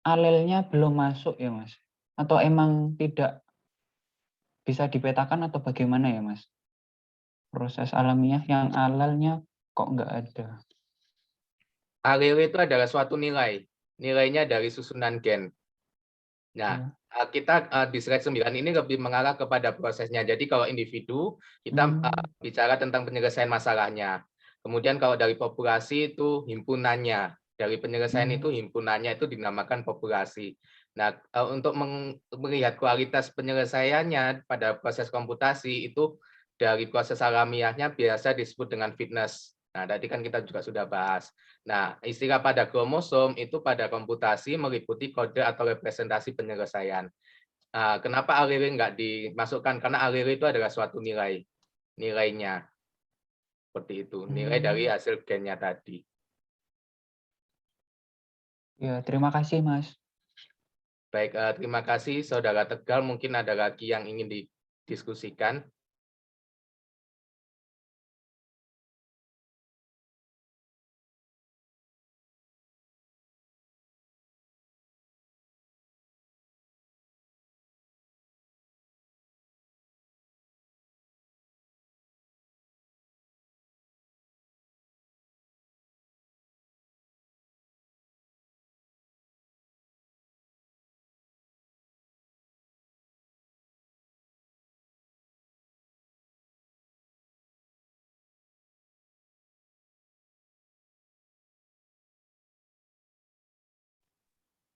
alelnya belum masuk ya, Mas? Atau emang tidak bisa dipetakan atau bagaimana ya, Mas? Proses alamiah yang alelnya kok nggak ada? Alele itu adalah suatu nilai. Nilainya dari susunan gen. Nah, kita di slide 9 ini lebih mengarah kepada prosesnya. Jadi kalau individu, kita bicara tentang penyelesaian masalahnya. Kemudian kalau dari populasi itu himpunannya. Dari penyelesaian itu himpunannya itu dinamakan populasi. Nah, untuk melihat kualitas penyelesaiannya pada proses komputasi itu dari proses alamiahnya biasa disebut dengan fitness. Nah, tadi kan kita juga sudah bahas. Nah, istilah pada kromosom itu pada komputasi meliputi kode atau representasi penyelesaian. Kenapa alire nggak dimasukkan? Karena alire itu adalah suatu nilainya. Seperti itu, nilai dari hasil gennya tadi. Ya, terima kasih, Mas. Baik, terima kasih Saudara Tegal. Mungkin ada lagi yang ingin didiskusikan.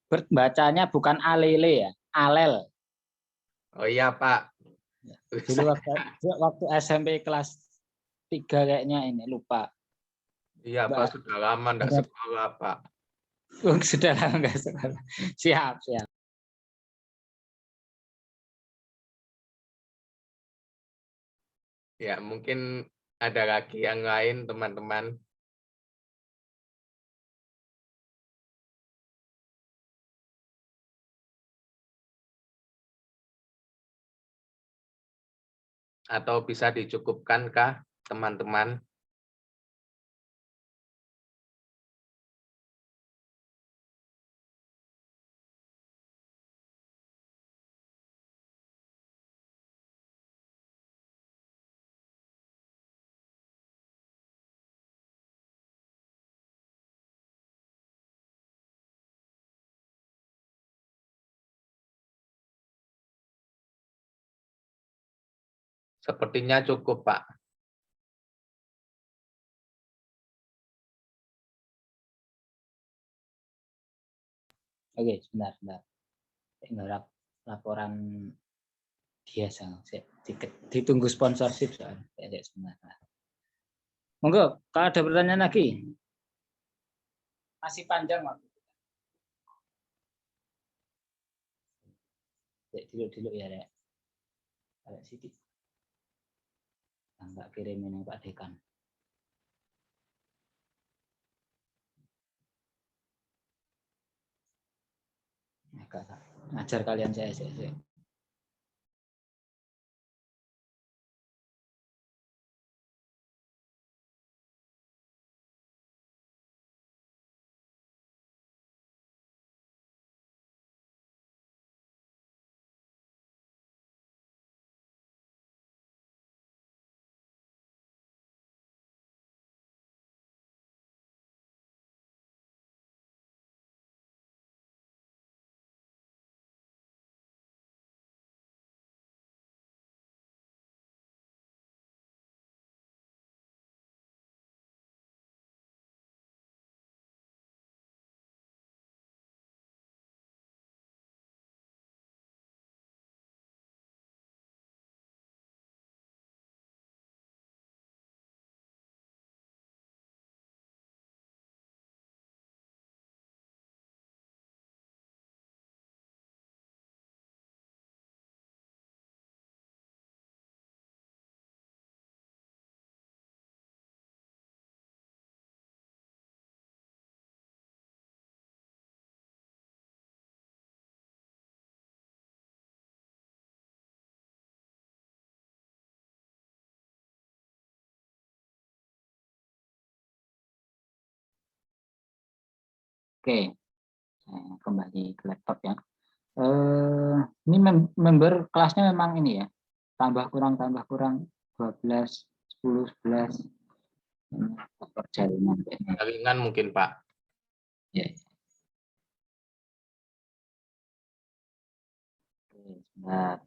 Bert, bacanya bukan alele ya, alel. Oh iya, Pak. Dulu waktu SMP kelas 3 kayaknya ini, lupa. Iya, Pak, sudah lama enggak sekolah, Pak. Sudah lama enggak sekolah. Siap, siap. Ya, mungkin ada lagi yang lain, teman-teman. Atau bisa dicukupkankah, teman-teman? Sepertinya cukup, Pak. Oke, sebentar. Tinggal laporan biasa. Ditunggu sponsorship soalnya. Sebentar. Monggo, kalau ada pertanyaan lagi. Masih panjang waktu. Dulu ya, Rek. Ada sedikit. Enggak kirimin Pak Dekan. Ngajar kalian saya. Oke, saya kembali ke laptop ya. Ini member kelasnya memang ini ya, tambah kurang 12, 10, 11. Perjalanan kayaknya. Ringan mungkin, Pak. Ya. Oke, sebentar.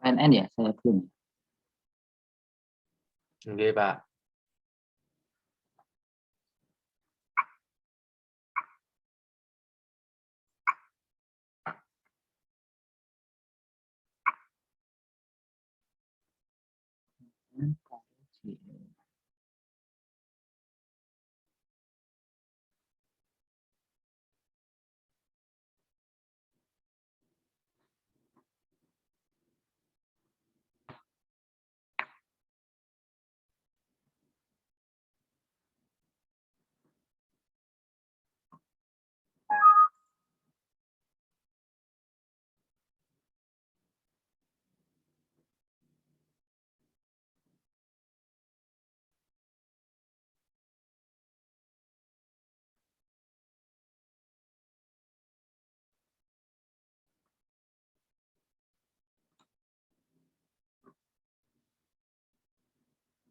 ANN ya, saya belum. Oke, Pak.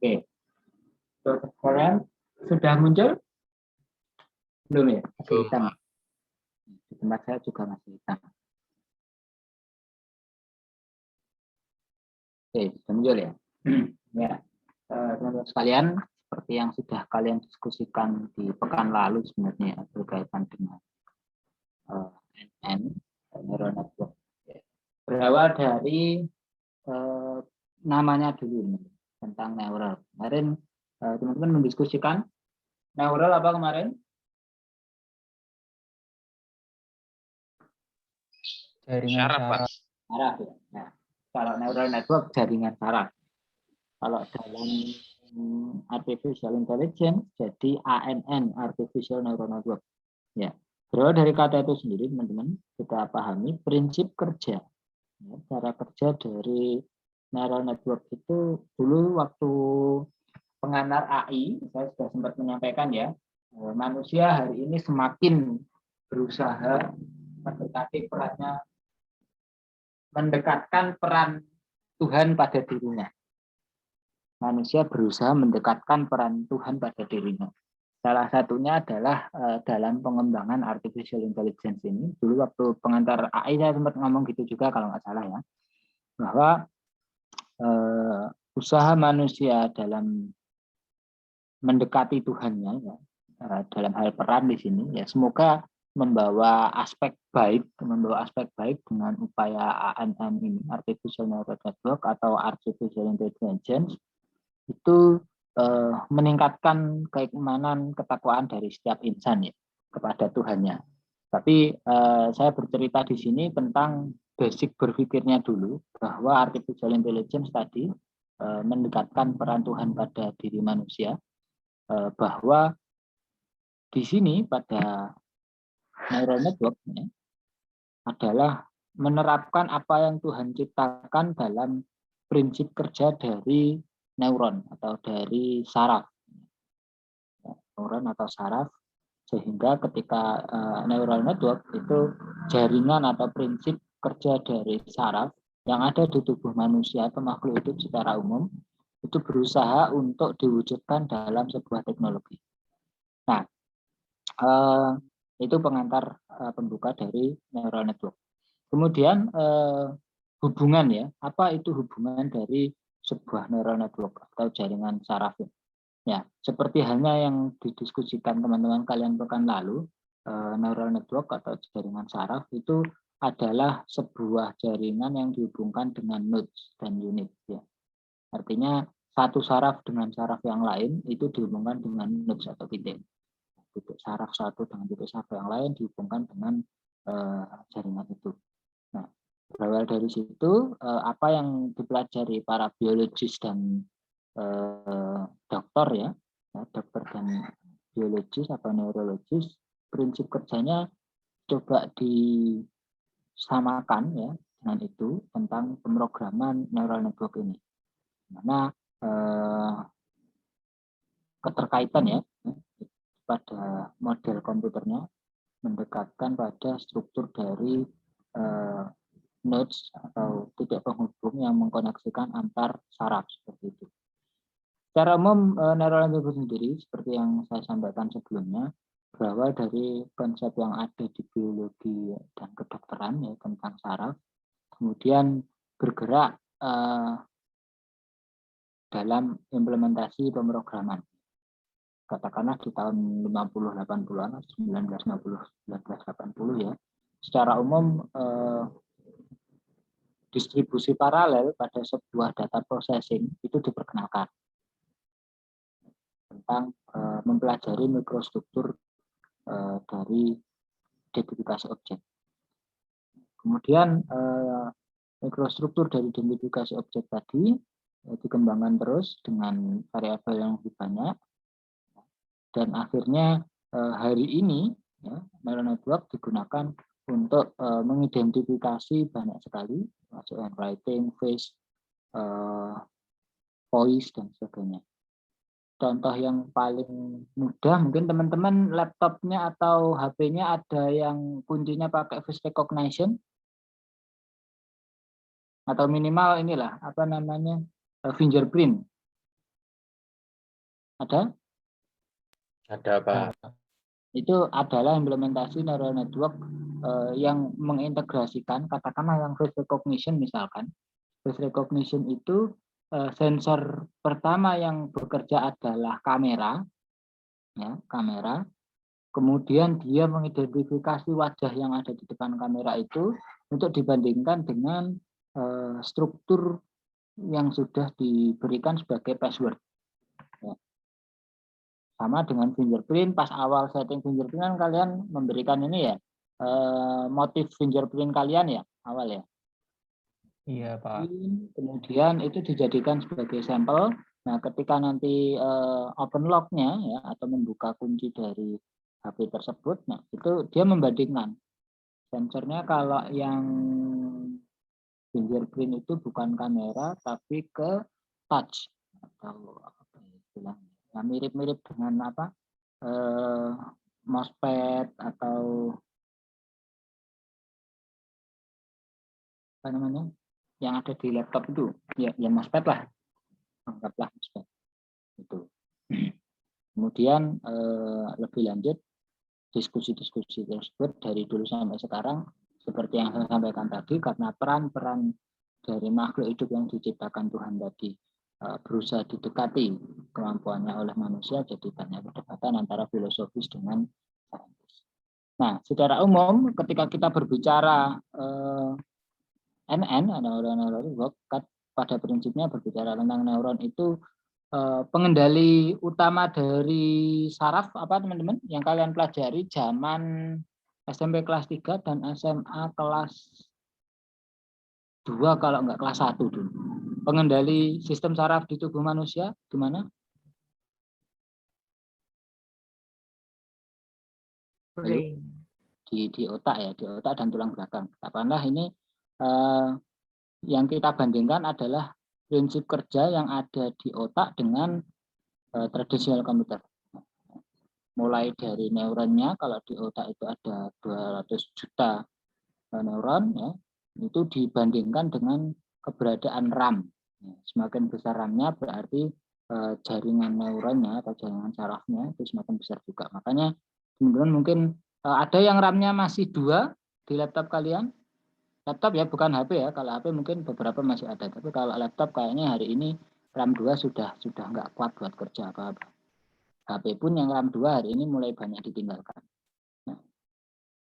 Oke, kalian sudah muncul? Belum ya? Masih Belum, hitam. Pak. Di tempat saya juga masih hitam. Oke, sudah muncul ya? Ya, teman-teman sekalian, seperti yang sudah kalian diskusikan di pekan lalu sebenarnya ya, berkaitan dengan NN, neural network. Berawal dari namanya dulu tentang neural. Kemarin teman-teman mendiskusikan neural apa kemarin? Jaringan saraf. Saraf ya. Nah, kalau neural network jaringan saraf. Kalau dalam artificial intelligence jadi ANN, artificial neural network. Ya. Berawal dari kata itu sendiri teman-teman, kita pahami prinsip kerja. Ya, cara kerja dari neural network itu dulu waktu pengantar AI, saya sudah sempat menyampaikan ya, manusia hari ini semakin berusaha mendekatkan peran Tuhan pada dirinya. Manusia berusaha mendekatkan peran Tuhan pada dirinya. Salah satunya adalah dalam pengembangan artificial intelligence ini. Dulu waktu pengantar AI saya sempat ngomong gitu juga kalau nggak salah ya, bahwa usaha manusia dalam mendekati Tuhannya ya, dalam hal peran di sini ya, semoga membawa aspek baik dengan upaya ANN ini, artificial neural network atau artificial intelligence, itu meningkatkan keimanan ketakwaan dari setiap insan ya kepada Tuhannya. Tapi saya bercerita di sini tentang basic berpikirnya dulu, bahwa artificial intelligence tadi mendekatkan peran Tuhan pada diri manusia, bahwa di sini pada neural network ya, adalah menerapkan apa yang Tuhan ciptakan dalam prinsip kerja dari neuron atau dari saraf. Neuron atau saraf, sehingga ketika neural network itu jaringan atau prinsip kerja dari saraf yang ada di tubuh manusia atau makhluk hidup secara umum, itu berusaha untuk diwujudkan dalam sebuah teknologi. Nah, itu pengantar pembuka dari neural network. Kemudian hubungan ya, apa itu hubungan dari sebuah neural network atau jaringan saraf? Ya, seperti halnya yang didiskusikan teman-teman kalian pekan lalu, neural network atau jaringan saraf itu adalah sebuah jaringan yang dihubungkan dengan nodes dan unit. Ya. Artinya satu saraf dengan saraf yang lain itu dihubungkan dengan nodes atau titik. Titik saraf satu dengan titik saraf yang lain dihubungkan dengan jaringan itu. Nah, berawal dari situ apa yang dipelajari para biologis dan dokter ya, dokter dan biologis atau neurologis, prinsip kerjanya coba disamakan ya dengan itu tentang pemrograman neural network ini. Mana keterkaitan ya pada model komputernya mendekatkan pada struktur dari nodes atau titik penghubung yang mengkoneksikan antar saraf seperti itu. Secara umum neural network sendiri seperti yang saya sampaikan sebelumnya berawal dari konsep yang ada di biologi dan kedokteran ya tentang saraf, kemudian bergerak dalam implementasi pemrograman. Katakanlah di tahun 50 80-an, 1950 1980 ya. Secara umum distribusi paralel pada sebuah data processing itu diperkenalkan tentang mempelajari mikrostruktur dari identifikasi objek. Kemudian mikrostruktur dari identifikasi objek tadi dikembangkan terus dengan variabel yang lebih banyak, dan akhirnya hari ini ya, neural network digunakan untuk mengidentifikasi banyak sekali, masuk handwriting, face, voice, dan sebagainya. Contoh yang paling mudah, mungkin teman-teman laptopnya atau HP-nya ada yang kuncinya pakai face recognition, atau minimal inilah apa namanya fingerprint. Ada? Ada, Pak. Itu adalah implementasi neural network yang mengintegrasikan, katakanlah yang face recognition misalkan. Face recognition itu sensor pertama yang bekerja adalah kamera, ya, kamera. Kemudian dia mengidentifikasi wajah yang ada di depan kamera itu untuk dibandingkan dengan struktur yang sudah diberikan sebagai password. Ya. Sama dengan fingerprint, pas awal setting fingerprint kan kalian memberikan ini ya, motif fingerprint kalian ya, awal ya. Iya, Pak. Kemudian itu dijadikan sebagai sampel. Nah, ketika nanti open lock-nya ya, atau membuka kunci dari HP tersebut, nah itu dia membandingkan sensornya. Kalau yang fingerprint itu bukan kamera tapi ke touch atau apa istilahnya, ya, mirip-mirip dengan apa mousepad atau apa namanya yang ada di laptop itu, ya mousepad lah, anggaplah mousepad itu. Kemudian lebih lanjut diskusi-diskusi tersebut dari dulu sampai sekarang seperti yang saya sampaikan tadi, karena peran-peran dari makhluk hidup yang diciptakan Tuhan tadi berusaha didekati kemampuannya oleh manusia, jadi banyak perdebatan antara filosofis dengan saintis. Nah, secara umum ketika kita berbicara NN, neural network, pada prinsipnya berbicara tentang neuron itu pengendali utama dari saraf apa teman-teman yang kalian pelajari zaman SMP kelas 3 dan SMA kelas 2 kalau enggak kelas 1 dulu. Pengendali sistem saraf di tubuh manusia gimana? Di otak ya, di otak dan tulang belakang. Katakanlah ini yang kita bandingkan adalah prinsip kerja yang ada di otak dengan tradisional komputer. Mulai dari neuronnya, kalau di otak itu ada 200 juta neuron, ya, itu dibandingkan dengan keberadaan RAM. Semakin besar RAM-nya berarti jaringan neuronnya atau jaringan sarafnya itu semakin besar juga. Makanya teman-teman mungkin ada yang RAM-nya masih 2 di laptop kalian. Laptop ya, bukan HP ya. Kalau HP mungkin beberapa masih ada, tapi kalau laptop kayaknya hari ini RAM 2 sudah nggak kuat buat kerja apa-apa. HP pun yang RAM 2 hari ini mulai banyak ditinggalkan. Nah,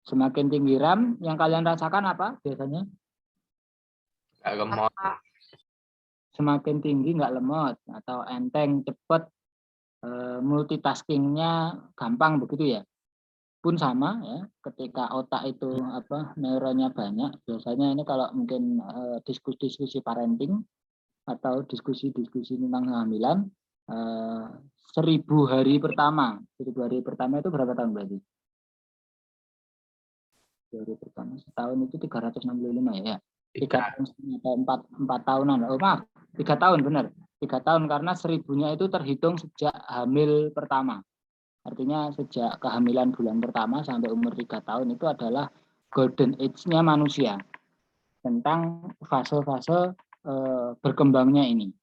semakin tinggi RAM yang kalian rasakan apa biasanya? Nggak lemot. Semakin tinggi nggak lemot atau enteng, cepat, multitaskingnya gampang begitu ya. Pun sama ya, ketika otak itu neuronnya banyak, biasanya ini kalau mungkin diskusi-diskusi parenting atau diskusi-diskusi tentang kehamilan, 1000 hari pertama. 1000 hari pertama itu berapa tahun berarti? 1000 hari pertama setahun itu 365 ya. 3 tahun atau 4 tahunan. Oh maaf, 3 tahun benar. 3 tahun karena 1000-nya itu terhitung sejak hamil pertama. Artinya sejak kehamilan bulan pertama sampai umur 3 tahun itu adalah golden age-nya manusia. Tentang fase-fase berkembangnya ini.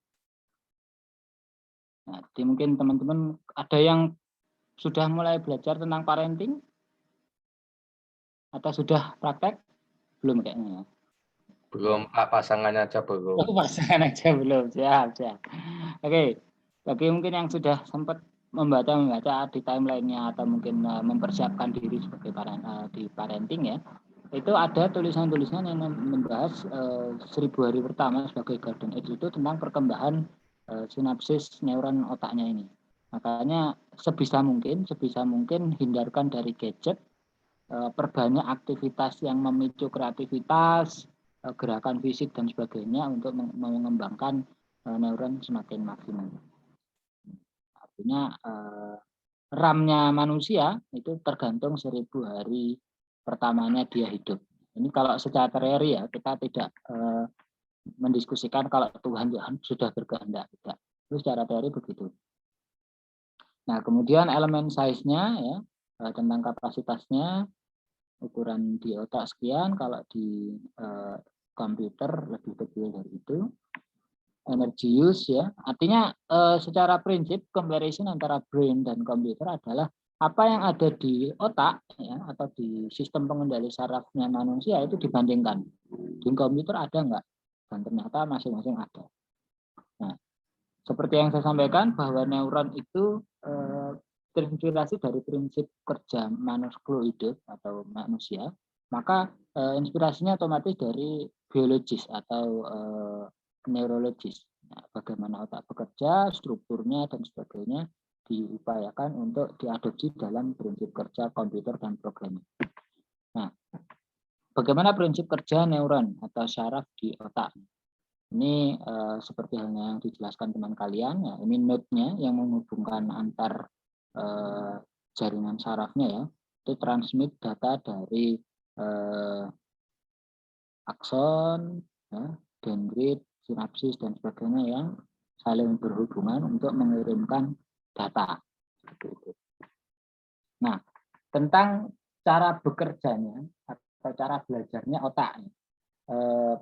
Nah, jadi mungkin teman-teman ada yang sudah mulai belajar tentang parenting? Atau sudah praktek? Belum kayaknya ya. Belum, Pak, pasangannya aja belum. Oh, pasangan aja belum. Siap. Oke. Bagi mungkin yang sudah sempat membaca di timeline-nya atau mungkin mempersiapkan diri sebagai di parenting ya, itu ada tulisan-tulisan yang membahas 1000 hari pertama sebagai garden age itu tentang perkembangan sinapsis neuron otaknya ini. Makanya sebisa mungkin hindarkan dari gadget, perbanyak aktivitas yang memicu kreativitas, gerakan fisik dan sebagainya untuk mengembangkan neuron semakin maksimal. Artinya RAM-nya manusia itu tergantung 1000 hari pertamanya dia hidup. Ini kalau secara teori ya, kita tidak mendiskusikan kalau Tuhan sudah berkehendak, tidak. Itu secara teori begitu. Nah, kemudian elemen size-nya ya, tentang kapasitasnya, ukuran di otak sekian, kalau di komputer lebih kecil dari itu. Energy use ya, artinya secara prinsip comparison antara brain dan komputer adalah apa yang ada di otak ya, atau di sistem pengendali sarafnya manusia itu dibandingkan di komputer ada enggak, dan ternyata masing-masing ada. Nah, seperti yang saya sampaikan bahwa neuron itu terinspirasi dari prinsip kerja manuskluide atau manusia, maka inspirasinya otomatis dari biologis atau neurologis. Nah, bagaimana otak bekerja, strukturnya dan sebagainya diupayakan untuk diadopsi dalam prinsip kerja komputer dan programming. Nah, bagaimana prinsip kerja neuron atau saraf di otak? Ini seperti halnya yang dijelaskan teman kalian, ya, ini node-nya yang menghubungkan antar jaringan sarafnya ya, itu transmit data dari akson, ya, dendrit, sinapsis dan sebagainya yang saling berhubungan untuk mengirimkan data. Nah, tentang cara bekerjanya atau cara belajarnya otak.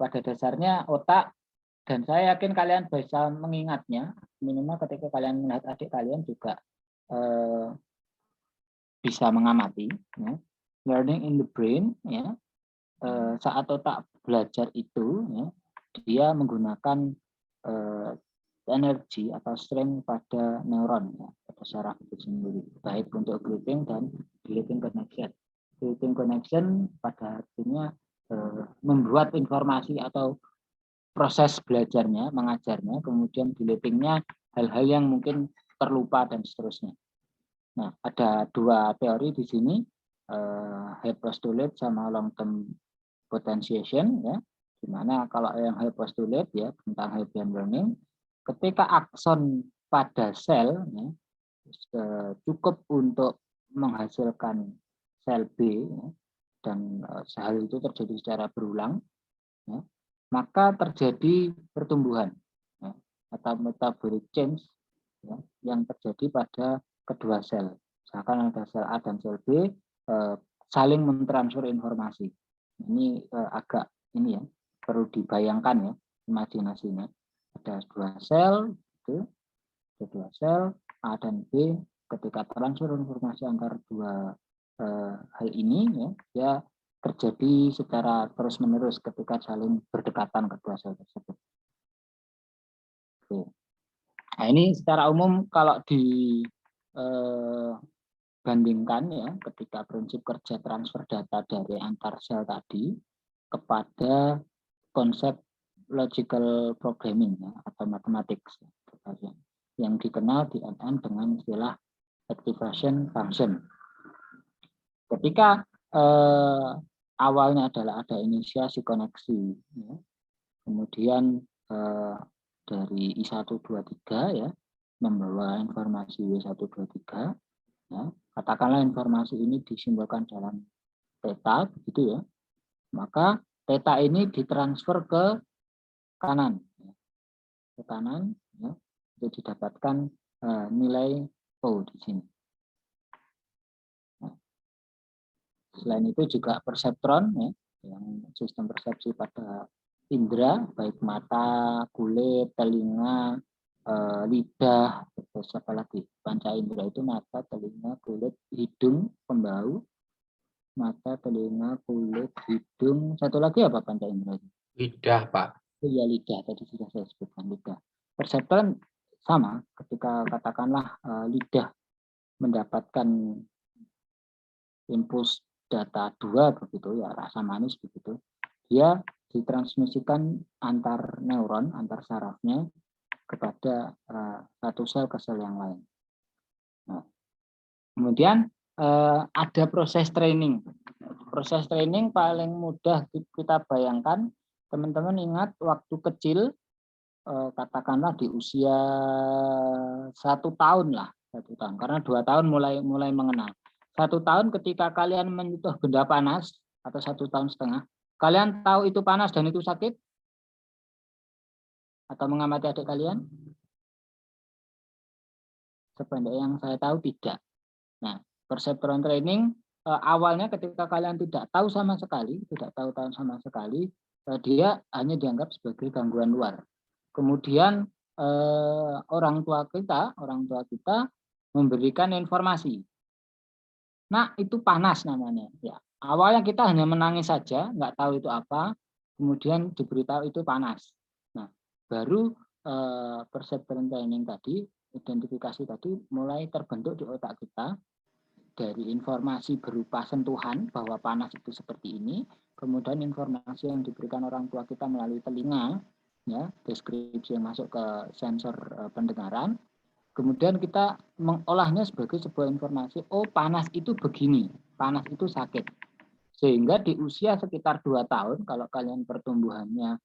Pada dasarnya otak, dan saya yakin kalian bisa mengingatnya, minimal ketika kalian melihat adik kalian juga bisa mengamati. Ya. Learning in the brain, ya, saat otak belajar itu, ya, dia menggunakan energi atau strain pada neuron, ya, pada saraf itu sendiri, baik untuk grouping dan deleting connection. Deleting connection pada artinya membuat informasi atau proses belajarnya, mengajarnya, kemudian deletingnya hal-hal yang mungkin terlupa dan seterusnya. Nah, ada dua teori di sini, high postulate sama long term potentiation, ya. Dimana kalau yang high postulate ya tentang Hebbian learning, ketika akson pada sel ya, cukup untuk menghasilkan sel B ya, dan hal itu terjadi secara berulang, ya, maka terjadi pertumbuhan ya, atau metabolic change ya, yang terjadi pada kedua sel. Misalkan ada sel A dan sel B saling mentransfer informasi. Ini agak ini ya, perlu dibayangkan ya, imajinasinya. Ada dua sel, itu, ada dua sel A dan B, ketika transfer informasi antar dua hal ini ya, ya terjadi secara terus-menerus ketika saling berdekatan kedua sel tersebut. Oke. Nah, ini secara umum kalau dibandingkan ya, ketika prinsip kerja transfer data dari antar sel tadi kepada konsep logical programming ya, atau mathematics yang dikenal di NN dengan istilah activation function. Ketika awalnya adalah ada inisiasi koneksi, ya, kemudian dari I123 ya membawa informasi W123, ya, katakanlah informasi ini disimbolkan dalam theta, gitu ya, maka theta ini ditransfer ke kanan, ya. Ke kanan, ya, untuk didapatkan nilai O di sini. Nah, selain itu juga perseptron, ya, yang sistem persepsi pada indera, baik mata, kulit, telinga, lidah, terus apa lagi? Panca indera itu mata, telinga, kulit, hidung, pembau, mata, telinga, kulit, hidung, satu lagi apa panca indera itu? Lidah, Pak. Ya lidah, tadi sudah saya sebutkan lidah. Perseptron sama, ketika katakanlah lidah mendapatkan impuls data 2 begitu ya, rasa manis begitu, dia ditransmisikan antar neuron, antar sarafnya kepada satu sel ke sel yang lain. Nah, kemudian ada proses training. Proses training paling mudah kita bayangkan, teman-teman ingat waktu kecil, katakanlah di usia 1 tahun lah, 1 tahun, karena 2 tahun mulai mengenal. 1 tahun ketika kalian menyentuh benda panas, atau 1 tahun setengah, kalian tahu itu panas dan itu sakit? Atau mengamati adik kalian? Sependek yang saya tahu tidak. Nah, perseptron training awalnya ketika kalian tidak tahu sama sekali, dia hanya dianggap sebagai gangguan luar. Kemudian orang tua kita memberikan informasi. Nah, itu panas namanya. Ya, awalnya kita hanya menangis saja, nggak tahu itu apa. Kemudian diberitahu itu panas. Nah, baru perseptron training tadi, identifikasi tadi mulai terbentuk di otak kita dari informasi berupa sentuhan bahwa panas itu seperti ini, kemudian informasi yang diberikan orang tua kita melalui telinga, ya, deskripsi yang masuk ke sensor pendengaran, kemudian kita mengolahnya sebagai sebuah informasi, oh panas itu begini, panas itu sakit. Sehingga di usia sekitar 2 tahun, kalau kalian pertumbuhannya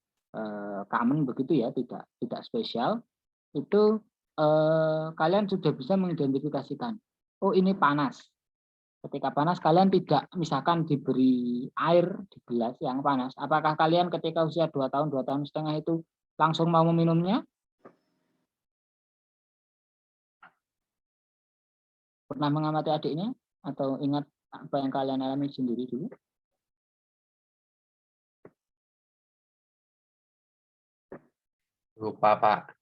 common begitu ya, tidak spesial, itu kalian sudah bisa mengidentifikasikan, oh ini panas. Ketika panas kalian tidak misalkan diberi air di gelas yang panas. Apakah kalian ketika usia 2 tahun, 2 tahun setengah itu langsung mau meminumnya? Pernah mengamati adiknya? Atau ingat apa yang kalian alami sendiri dulu? Lupa, Pak.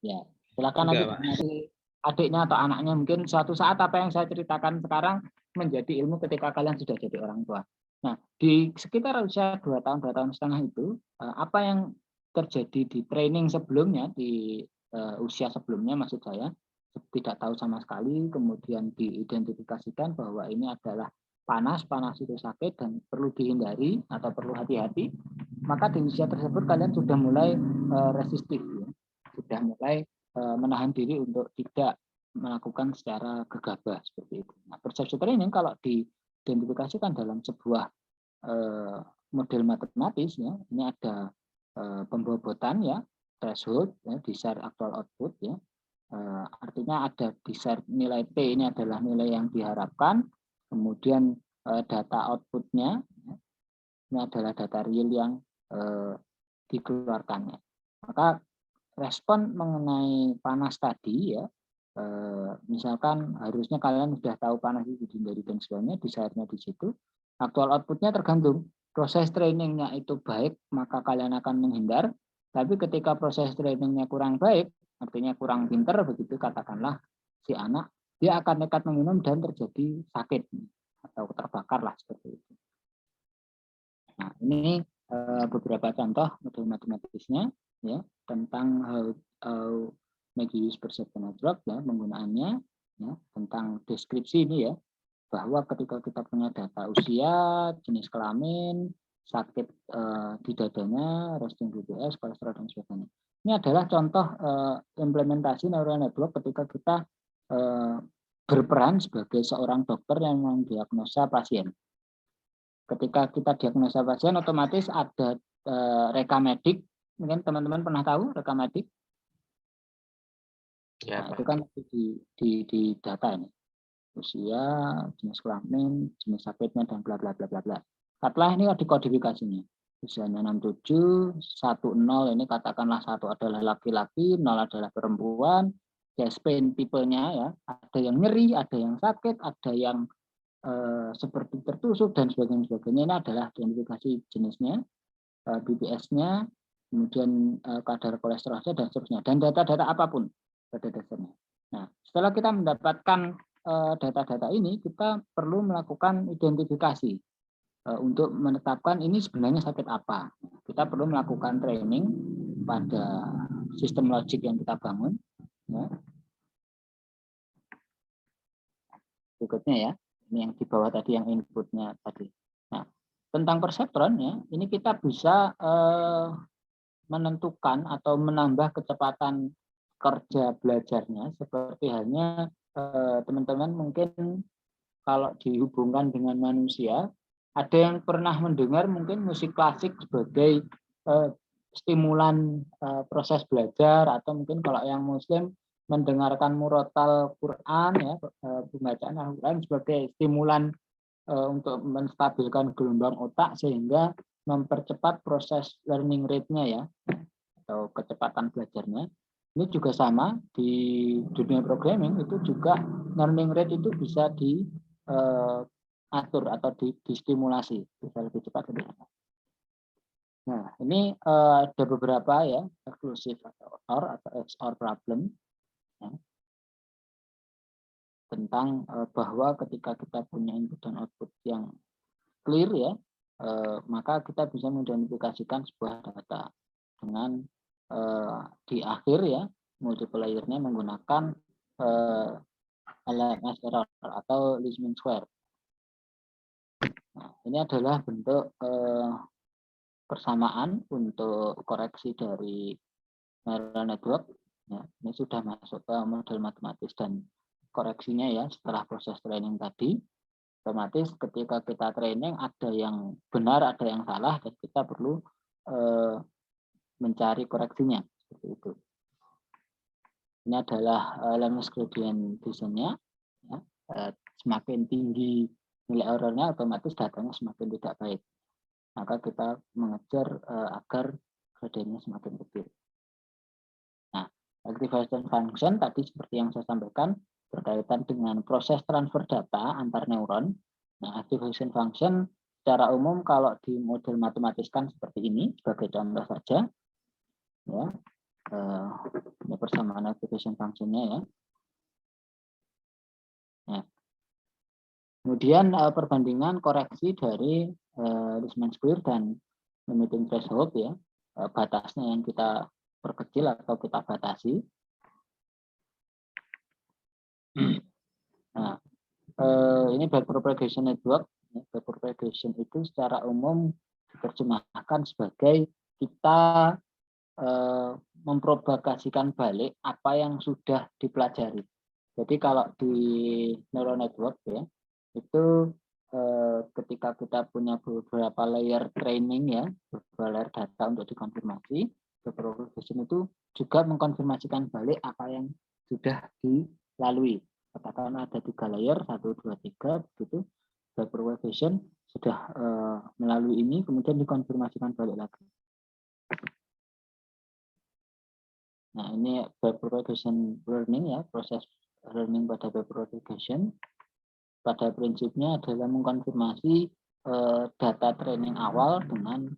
Ya. Silakan nanti adiknya atau anaknya, mungkin suatu saat apa yang saya ceritakan sekarang menjadi ilmu ketika kalian sudah jadi orang tua. Nah, di sekitar usia 2 tahun, 2 tahun setengah itu, apa yang terjadi di training sebelumnya, di usia sebelumnya maksud saya, tidak tahu sama sekali, kemudian diidentifikasikan bahwa ini adalah panas itu sakit dan perlu dihindari atau perlu hati-hati, maka di usia tersebut kalian sudah mulai resistif, ya. Sudah mulai menahan diri untuk tidak melakukan secara gegabah seperti itu. Nah, persepsi training kalau diidentifikasikan dalam sebuah model matematis, ya, ini ada pembobotan, ya, threshold, ya, desired actual output, ya. Artinya ada desired nilai P, ini adalah nilai yang diharapkan, kemudian data outputnya, ya, ini adalah data real yang dikeluarkannya. Maka respon mengenai panas tadi, ya, misalkan harusnya kalian sudah tahu panas itu dihindari dan sebagainya, desire-nya di situ. Aktual outputnya tergantung. Proses trainingnya itu baik, maka kalian akan menghindar. Tapi ketika proses trainingnya kurang baik, artinya kurang pinter begitu, katakanlah si anak, dia akan nekat meminum dan terjadi sakit atau terbakar lah seperti itu. Nah, ini beberapa contoh model matematisnya, ya, tentang how make use perception network, ya, penggunaannya, ya, tentang deskripsi ini, ya, bahwa ketika kita punya data usia, jenis kelamin, sakit di dadanya, resting BPS, kolesterol dan sebagainya. Ini adalah contoh implementasi neural network ketika kita berperan sebagai seorang dokter yang mendiagnosa pasien. Ketika kita diagnosa pasien, otomatis ada rekamedik. Mungkin teman-teman pernah tahu rekamedik? Ya, nah, itu kan di data ini. Usia, jenis kelamin, jenis sakitnya, dan bla bla bla bla bla. Setelah ini ada kodifikasinya. Usianya 67, 10, ini katakanlah 1 adalah laki-laki, 0 adalah perempuan. Chest pain tipenya, ya, ada yang nyeri, ada yang sakit, ada yang seperti tertusuk dan sebagainya. Ini adalah identifikasi jenisnya, BPS-nya, kemudian kadar kolesterolnya dan seterusnya, dan data-data apapun pada dasarnya. Nah, setelah kita mendapatkan data-data ini, kita perlu melakukan identifikasi untuk menetapkan ini sebenarnya sakit apa. kita perlu melakukan training pada sistem logik yang kita bangun. Ya. Berikutnya ya, ini yang di bawah tadi yang inputnya tadi. Nah, tentang perseptron ya, ini kita bisa menentukan atau menambah kecepatan kerja belajarnya, seperti halnya teman-teman mungkin kalau dihubungkan dengan manusia, ada yang pernah mendengar mungkin musik klasik sebagai stimulan proses belajar, atau mungkin kalau yang Muslim mendengarkan murotal Quran ya, pembacaan Al-Quran sebagai stimulan untuk menstabilkan gelombang otak sehingga mempercepat proses learning rate-nya ya, atau kecepatan belajarnya. Ini juga sama di dunia programming, itu juga learning rate itu bisa diatur atau distimulasi, bisa lebih cepat lebih cepat. Nah, ini ada beberapa ya, eksklusif atau OR atau XOR problem ya, tentang bahwa ketika kita punya input dan output yang clear ya, maka kita bisa mengidentifikasikan sebuah data dengan di akhir ya, multiplier-nya menggunakan LMS error atau least mean square. Nah, ini adalah bentuk persamaan untuk koreksi dari neural network. Ya, ini sudah masuk ke model matematis dan koreksinya ya setelah proses training tadi. Otomatis ketika kita training ada yang benar, ada yang salah, dan kita perlu mencari koreksinya seperti itu. Ini adalah LMS gradient descent-nya. Ya, semakin tinggi nilai error-nya, otomatis datanya semakin tidak baik. Maka kita mengejar agar gradiennya semakin kecil. Nah, activation function tadi seperti yang saya sampaikan berkaitan dengan proses transfer data antar neuron. Nah, activation function secara umum kalau di model matematiskan seperti ini sebagai contoh saja. Ya, ini persamaan activation function-nya ya. Ya. Kemudian perbandingan koreksi dari least mean square dan limiting threshold ya, batasnya yang kita perkecil atau kita batasi. Nah, ini backpropagation network. Backpropagation itu secara umum diterjemahkan sebagai kita mempropagasikan balik apa yang sudah dipelajari. Jadi kalau di neural network ya, itu ketika kita punya beberapa layer training ya, beberapa layer data untuk dikonfirmasi, backpropagation itu juga mengkonfirmasikan balik apa yang sudah dilalui. Katakan ada 3 layer, 1, 2, 3, begitu. Backpropagation sudah melalui ini, kemudian dikonfirmasikan balik lagi. Nah, ini backpropagation learning ya, proses learning pada backpropagation. Pada prinsipnya adalah mengkonfirmasi data training awal dengan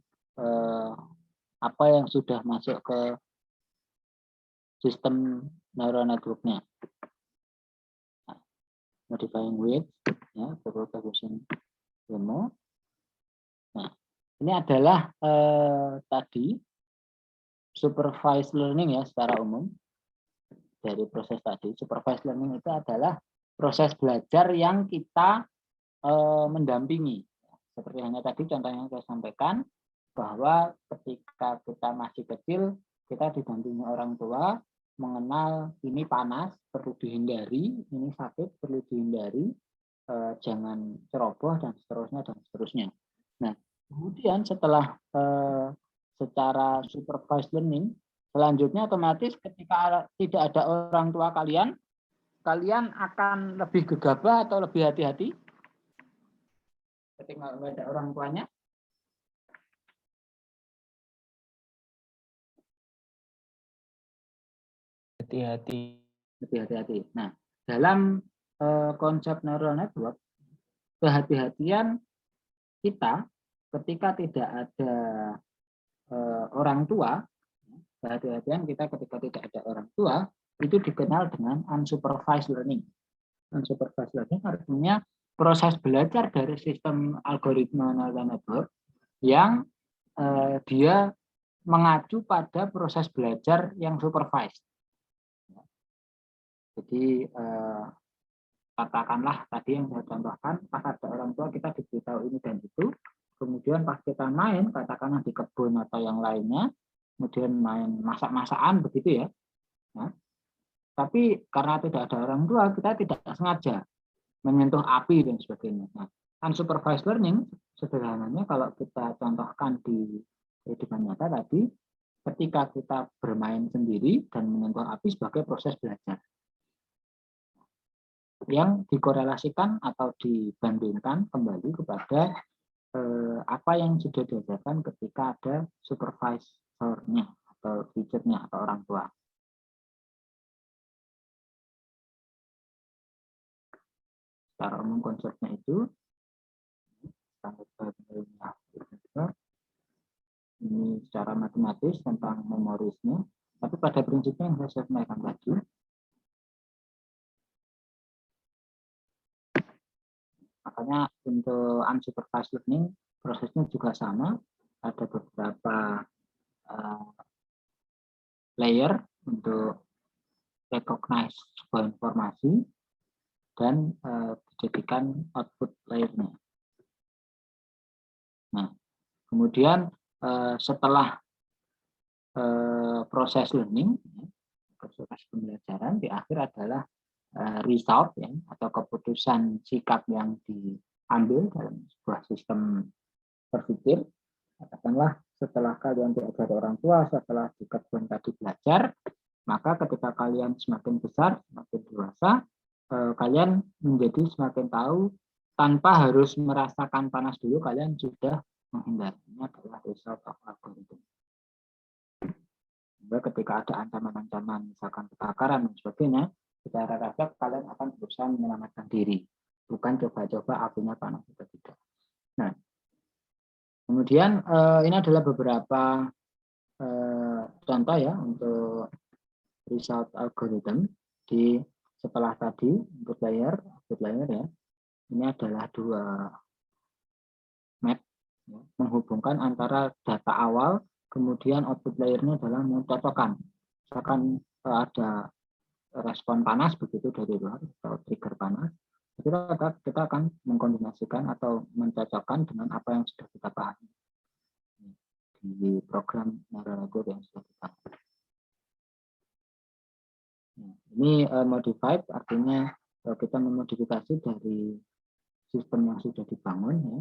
apa yang sudah masuk ke sistem neural network-nya. Nah, modifying weight ya, backpropagation demo. Nah, ini adalah tadi supervised learning ya secara umum dari proses tadi. Supervised learning itu adalah proses belajar yang kita mendampingi. Seperti hanya tadi contoh yang saya sampaikan, bahwa ketika kita masih kecil, kita didampingi orang tua, mengenal ini panas, perlu dihindari, ini sakit, perlu dihindari, jangan ceroboh, dan seterusnya. Nah, kemudian setelah secara supervised learning, selanjutnya otomatis ketika tidak ada orang tua kalian akan lebih gegabah atau lebih hati-hati ketika nggak ada orang tuanya. Hati-hati. Nah, dalam konsep neural network, kehati-hatian kita ketika tidak ada orang tua, kehati-hatian kita ketika tidak ada orang tua, itu dikenal dengan unsupervised learning. Unsupervised learning artinya proses belajar dari sistem algoritma neural network yang dia mengacu pada proses belajar yang supervised. Jadi katakanlah tadi yang saya contohkan, pas ada orang tua kita diberitahu ini dan itu, kemudian pas kita main, katakanlah di kebun atau yang lainnya, kemudian main masak-masakan begitu ya. Nah, tapi karena tidak ada orang tua, kita tidak sengaja menyentuh api dan sebagainya. Nah, unsupervised learning sederhananya kalau kita contohkan di kehidupan nyata tadi, ketika kita bermain sendiri dan menyentuh api sebagai proses belajar yang dikorelasikan atau dibandingkan kembali kepada apa yang sudah diajarkan ketika ada supervisornya atau teachernya atau orang tua. Secara umum konsepnya itu ini secara matematis tentang memorisnya, tapi pada prinsipnya yang saya sampaikan tadi, makanya untuk unsupervised learning prosesnya juga sama, ada beberapa layer untuk recognize sebuah informasi dan dijadikan output layernya. Nah, kemudian setelah proses learning, proses pembelajaran, di akhir adalah result ya, atau keputusan sikap yang diambil dalam sebuah sistem berpikir. Katakanlah setelah kalian diajar orang tua, setelah di kebun tadi belajar, maka ketika kalian semakin besar, semakin dewasa, kalian menjadi semakin tahu tanpa harus merasakan panas dulu, kalian sudah menghindarinya adalah result of algorithm. Ketika ada ancaman-ancaman, misalkan kebakaran dan sebagainya, secara refleks kalian akan berusaha menyelamatkan diri, bukan coba-coba apinya panas atau tidak. Nah, kemudian ini adalah beberapa contoh ya untuk result algorithm di setelah tadi input layer, output layer ya. Ini adalah dua map ya, menghubungkan antara data awal kemudian output layernya adalah mencocokkan. Misalkan ada respon panas begitu dari luar atau trigger panas, kita akan mengkombinasikan atau mencocokkan dengan apa yang sudah kita pahami di program neural network yang sudah kita pahami. Ini modified artinya kita memodifikasi dari sistem yang sudah dibangun ya,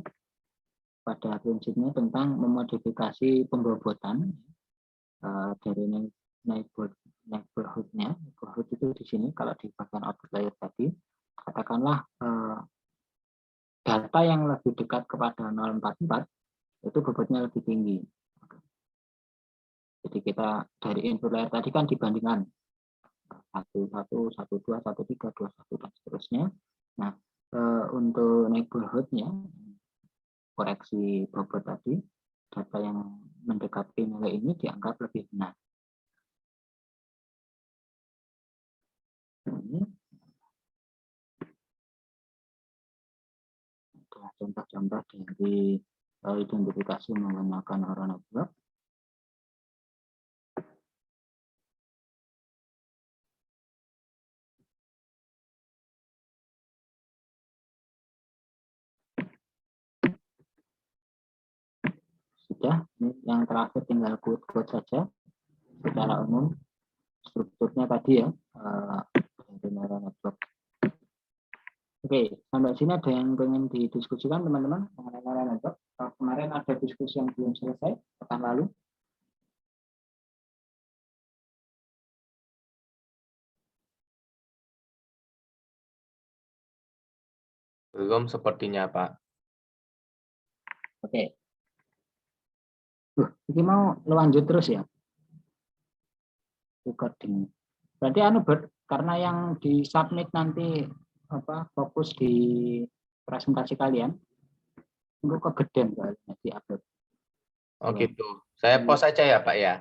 pada prinsipnya tentang memodifikasi pembobotan dari neighborhood-nya. Neighborhood itu di sini kalau di bagian output layer tadi, katakanlah data yang lebih dekat kepada 044 itu bobotnya lebih tinggi. Jadi kita dari input layer tadi kan dibandingkan 1, 1, 1, 2, 1, 3, 2, 1 dan seterusnya. Nah, untuk neighborhood-nya, koreksi bobot tadi, data yang mendekati nilai ini dianggap lebih benar. Ini adalah contoh-contoh dari identifikasi menggunakan neural network. Sudah, ini yang terakhir tinggal code saja. Secara umum strukturnya tadi ya dari neural network. Oke, sampai sini ada yang ingin didiskusikan teman-teman mengenai neural network? Kemarin ada diskusi yang belum selesai pekan lalu. Belum sepertinya, Pak. Oke. Ini mau lanjut terus ya? Recording. Berarti karena yang di-submit nanti fokus di presentasi kalian, itu kegedean kayaknya di-upload. Oh gitu. Saya pause aja ya, Pak ya.